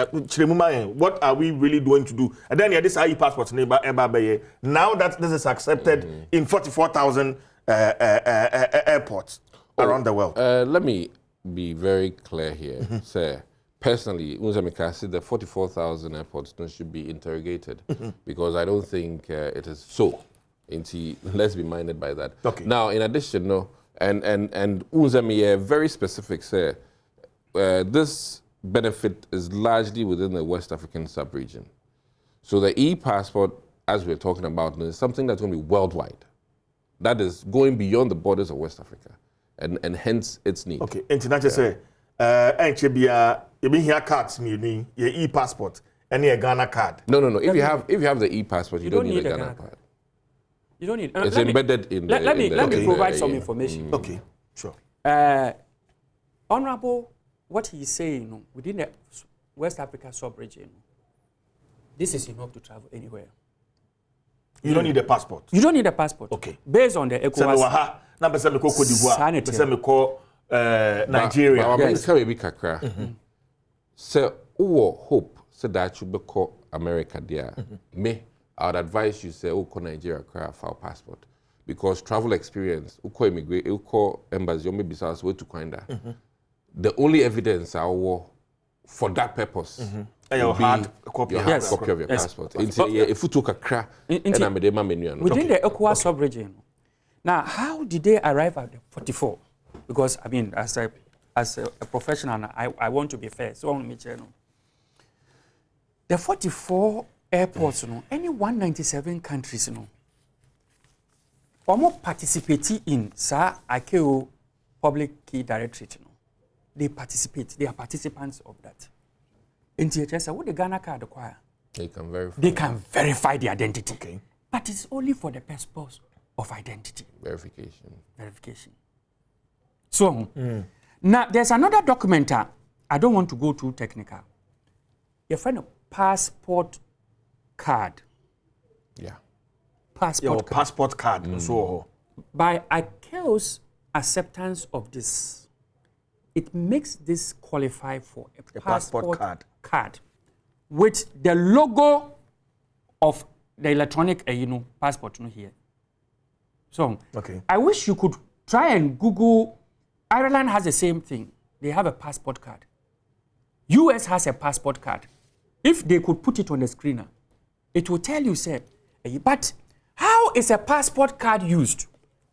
What are we really going to do? And then this e-passport now that this is accepted in 44,000 airports around the world. Let me be very clear here, sir. Personally, the 44,000 airports should be interrogated because I don't think it is so. Let's be minded by that. Okay. Now, in addition, and very specific, say, this benefit is largely within the West African sub-region. So the e-passport, as we're talking about, is something that's going to be worldwide. That is going beyond the borders of West Africa, and hence its need. Okay, international say, you mean here cards, your e-passport, and your Ghana card. No. If you have the e-passport, you don't need a Ghana card. You don't need. It's embedded in. Let me provide some information. Okay, sure. Honorable, what he's saying within the West Africa sub-region, this is enough to travel anywhere. You don't need a passport. You don't need a passport. Okay. Based on the ECOWAS. Nigeria. So, hope that you call America there. Me, I would advise you say, call Nigeria for passport because travel experience, immigrate, embassy, you may be way to find that. The only evidence for that purpose. Your hard copy of your passport. If you took a crack, within the ECOWAS sub-region. Now, how did they arrive at the 44? Because I mean, as a professional, I want to be fair. So on me, the 44 airports, any 197 countries, or more participating in AKO Public Key Directorate. They participate. They are participants of that. In THS, what the Ghana card acquire? They can verify the identity. Okay. But it's only for the purpose of identity. Verification. So, now there's another document. I don't want to go too technical. You find a passport card. Yeah. Passport card. So, by AKO's acceptance of this, it makes this qualify for a passport card with the logo of the electronic passport here. So okay. I wish you could try and Google. Ireland has the same thing. They have a passport card. US has a passport card. If they could put it on the screener, it will tell you, say, but how is a passport card used?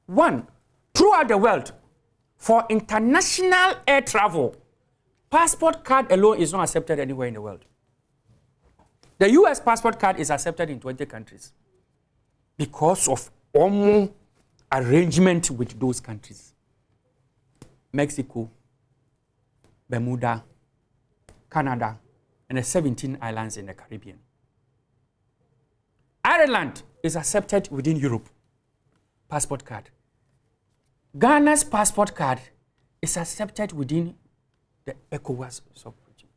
One, throughout the world, for international air travel, passport card alone is not accepted anywhere in the world. The US passport card is accepted in 20 countries because of arrangement with those countries. Mexico, Bermuda, Canada, and the 17 islands in the Caribbean. Ireland is accepted within Europe, passport card. Ghana's passport card is accepted within the ECOWAS sub-region.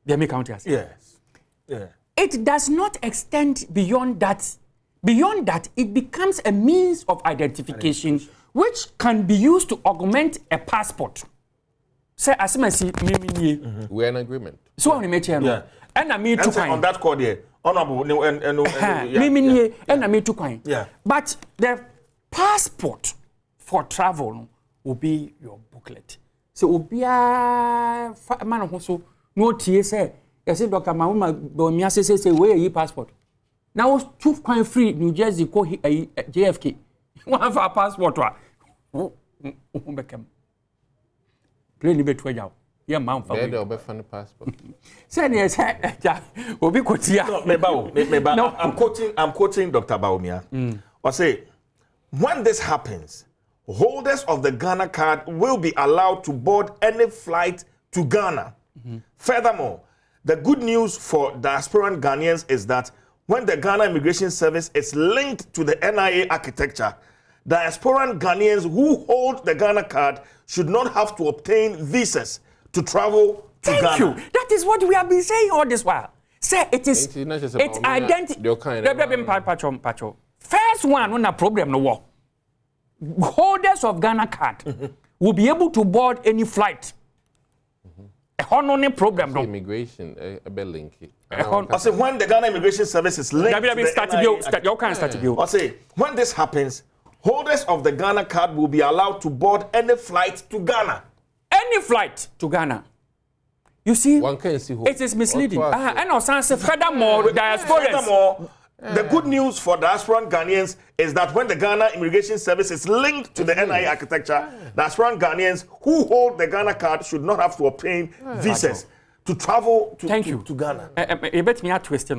The Emi County has. Yes. Yeah. It does not extend beyond that. Beyond that, it becomes a means of identification which can be used to augment a passport. Say, as I see, we're in agreement. So on the yeah. And I mean to on that code here. Honorable and I mean to coin. Yeah. But the passport for travel will be your booklet. So will be a man also no TSA. I said Dr. Mahuma Bomia say where your passport. Now 2 coin free New Jersey call JFK. One of our passport Play be 12 yeah, man. They'll be funny passport. Say yes, will be no, I'm quoting Dr. Baumia. I say, when this happens, holders of the Ghana card will be allowed to board any flight to Ghana. Furthermore, the good news for diasporan Ghanaians is that when the Ghana Immigration Service is linked to the NIA architecture, diasporan Ghanaians who hold the Ghana card should not have to obtain visas to travel to Ghana. Thank you. That is what we have been saying all this while. Say it is. It's identity. First one, when a problem no war. Holders of Ghana card will be able to board any flight. No problem. No. Immigration, a bit linky. I say when the Ghana Immigration Service is linked to the NIA, I say when this happens, holders of the Ghana card will be allowed to board any flight to Ghana. Any flight to Ghana. You see, one can see it is misleading. And also, furthermore, diasporans. The good news for diasporan Ghanaians is that when the Ghana Immigration Service is linked to the NIA architecture, diasporan Ghanaians who hold the Ghana card should not have to obtain visas to travel to Ghana. You bet me a twist.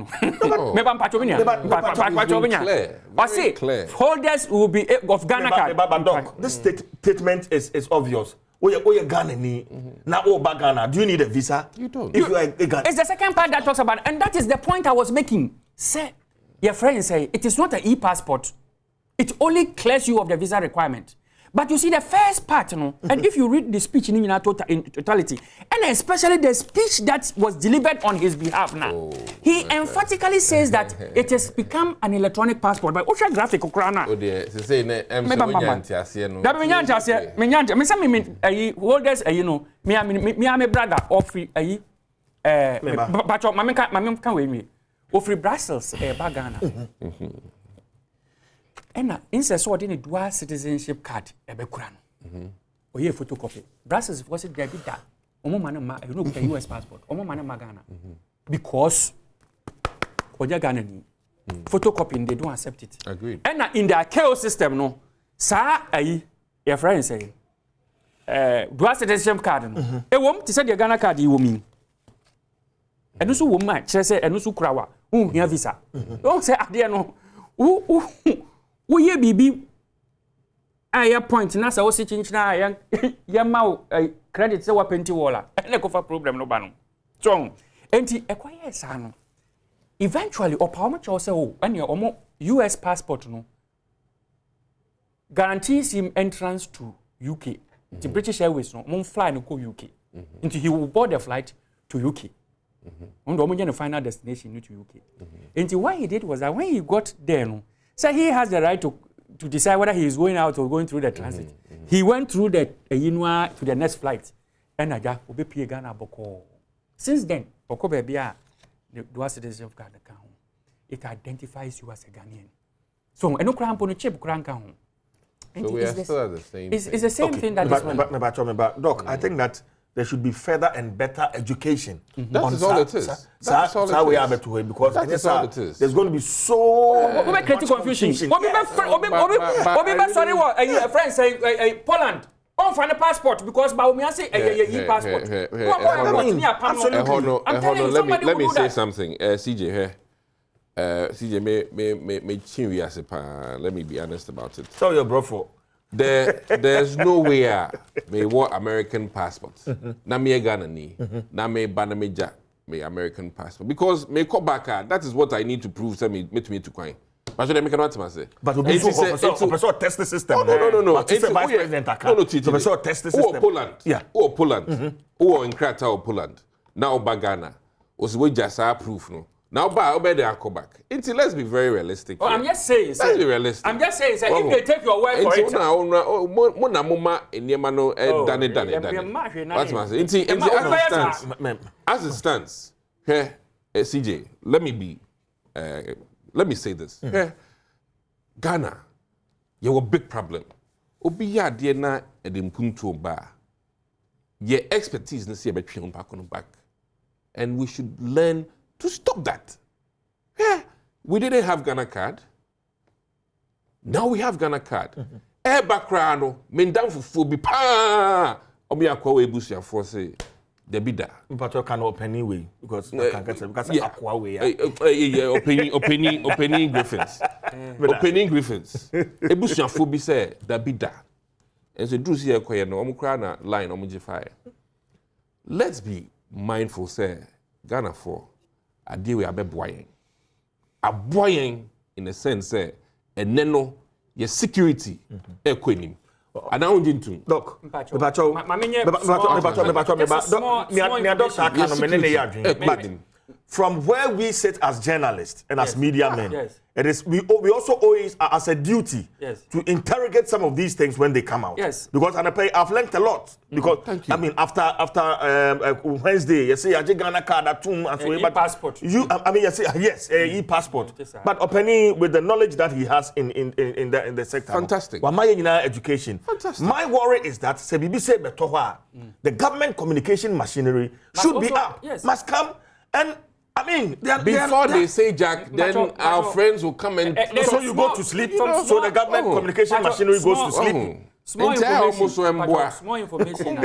Holders will be of Ghana card. This statement is obvious. Oye Ghana ni na oba Ghana. Do you need a visa? You don't. If you are a Ghana. It's the second part that talks about, and that is the point I was making. Say, your friend say it is not an e-passport. It only clears you of the visa requirement. But you see the first part, and if you read the speech in totality, and especially the speech that was delivered on his behalf now, he emphatically says that it has become an electronic passport. But what's your graphic? Holders, me brother of free Brussels, Bagana. And instead of a dual citizenship card, a background. Or a photocopy. Brussels was it debit that. You know, a US passport. Magana. Because Oja Ghana photocopying, they don't accept it. Agreed. And in their chaos system, no, sir, your friend say, dual citizenship card. A woman to say the Ghana card, you mean. And also, woman, she say, and also Krawa, your visa. Don't say, I no. We ye bibi aya point na sa wo si chinchina ya ma credit se wa penti wala na ko fa problem no ba no so enti ekwaye sa no eventually opa mo cho se o ene omo US passport no guarantees him entrance to UK. The British Airways no mo fly no go UK. Until he will board the flight to UK. And the final destination to UK. And what he did was that when he got there, no, so he has the right to decide whether he is going out or going through the transit. He went through the to the next flight. And Aja will be Ghana Boko. Since then, Boko Babia, the dual citizenship card account. it identifies you as a Ghanaian. So, eno kura mpo no chip kura nka ho. So we are still at the same. It's the same thing that this one. But Doc, I think that there should be further and better education. That is all it is. That is all it is. Because that is all it is. There's going to be so much confusion. Sorry, what a friend say Poland. On find a passport because Baumia say a passport. Absolutely. Let me say something. CJ here. CJ may chin we as a let me be honest about it. So your bro for. There's no way me want American passports. Na me Ghana ni. Na me Banameja me American passport. Because me come back that is what I need to prove say me to coin. But should I make an say? But we so test the system. No. It's a vice president account. So test the system. Poland. Yeah. Poland. In Krata or Poland. Now Ghana. Was we just proof no. Now, I'll come back. Let's be very realistic. Oh, I'm just saying. Let's be realistic. I'm just saying, if they take your word for it. As it stands, here, CJ, let me say this. Here, Ghana, you have a big problem. Obiya diena edimpunto ba. Your expertise na see back. And we should learn to stop that. Yeah, we didn't have Ghana card. Now we have Ghana card. Background, men down for food, pa. Omi akwa we busia for say, the bida. But you cannot open anyway because akwa way. Opening Griffins. Opening Griffins. Ebusia for be say the bida. And so do see akwa no omukra na line omujify. Let's be mindful, say Ghana for. I deal with a boying in the sense that and then no your security equating. And now into Doc, from where we sit as journalists and as media men, it is we also owe it as a duty to interrogate some of these things when they come out. Yes. Because I've learned a lot. Because I mean, after Wednesday, you say Ghana card at and so e-passport. You say yes, e-passport. But Openi with the knowledge that he has in the sector. Fantastic. Education. Fantastic. My worry is that the government communication machinery should be up. Must come and I mean, before they say Jack, then our friends will come and so you go to sleep. So the government communication machinery goes to sleep. Small information.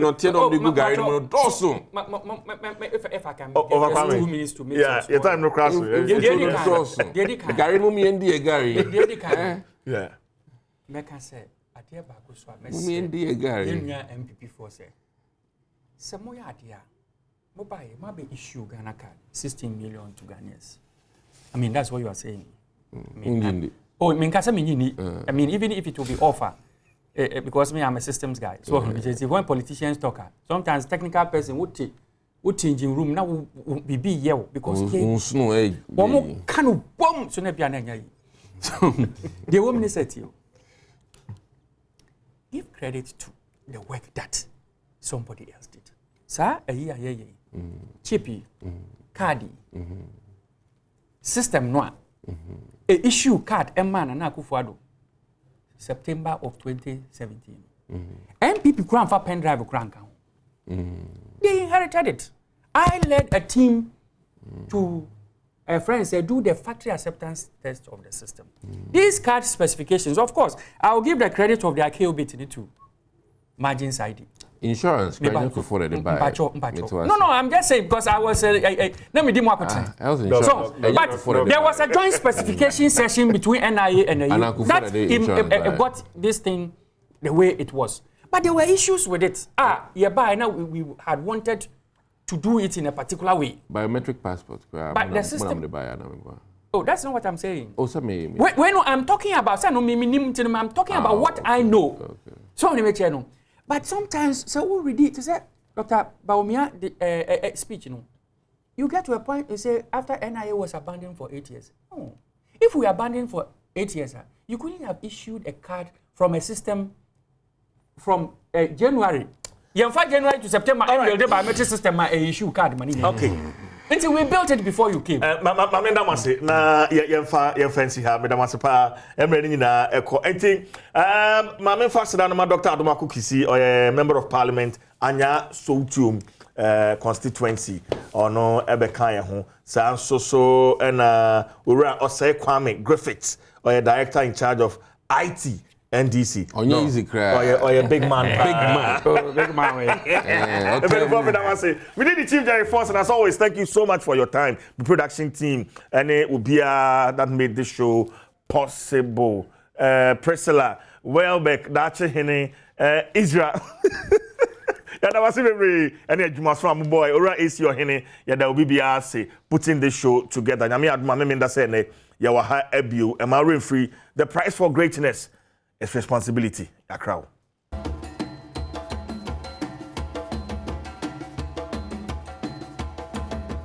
Not yet on the good guy. If I can get 2 minutes to make sense. Yeah, time no cross. Gary Mumi and the Gary. Yeah. Meka say, Adia Bakuswa, Mumi and the Gary. MPP for say. Samoya Adia. Mobile, maybe issue Ghana card, 16 million to Ghanaians. I mean, that's what you are saying. I mean, even if it will be offer, because me, I'm a systems guy. So when politicians talk, sometimes technical person would change in room now will be yellow because one kind of bomb so never the woman said to you, give credit to the work that somebody else did. Sir, chippy, cardi, system noir, a issue card, a man and Akufuado, September of 2017. MPP crown for pen drive crank. They inherited it. I led a team to a friend said do the factory acceptance test of the system. These card specifications, of course, I'll give the credit of the KOB to margins ID. Insurance, no, I'm just saying because I was let me do more. So, but there was a joint specification session between NIA and AU that got this thing the way it was. But there were issues with it. Now we had wanted to do it in a particular way. Biometric passport. But the system. Oh, that's not what I'm saying. Oh, me. When I'm talking about, I'm talking about what I know. Okay. So, but sometimes, so we read it. Say, Dr. Baumia, the speech, you get to a point. You say after NIA was abandoned for 8 years. Oh, if we abandoned for 8 years, you couldn't have issued a card from a system from January. January to September. And the biometric system issue card money. Okay. Until we built it before you came. Mame damase na ye fancy ha me damase pa emre ni na eko. Enti mame fast na ma Dr. Adom Kisi or member of parliament anya Soutium constituency ono ebekan ye ho sa so na owura Osei Kwame Griffiths or director in charge of IT NDC. On your easy cry. Or a big man. Big man. We did the Chief Jerry Force, and as always, thank you so much for your time. The production team, and it will be that made this show possible. Priscilla, Welbeck, Dache Hene, Israel. Yeah, that was very any Jumas from boy. Ora is your Hene. Yeah, that will be putting this show together. Yami Adma Minda Sene, Yawaha Ebu, and Marine Free. The price for greatness. It's responsibility. A crowd.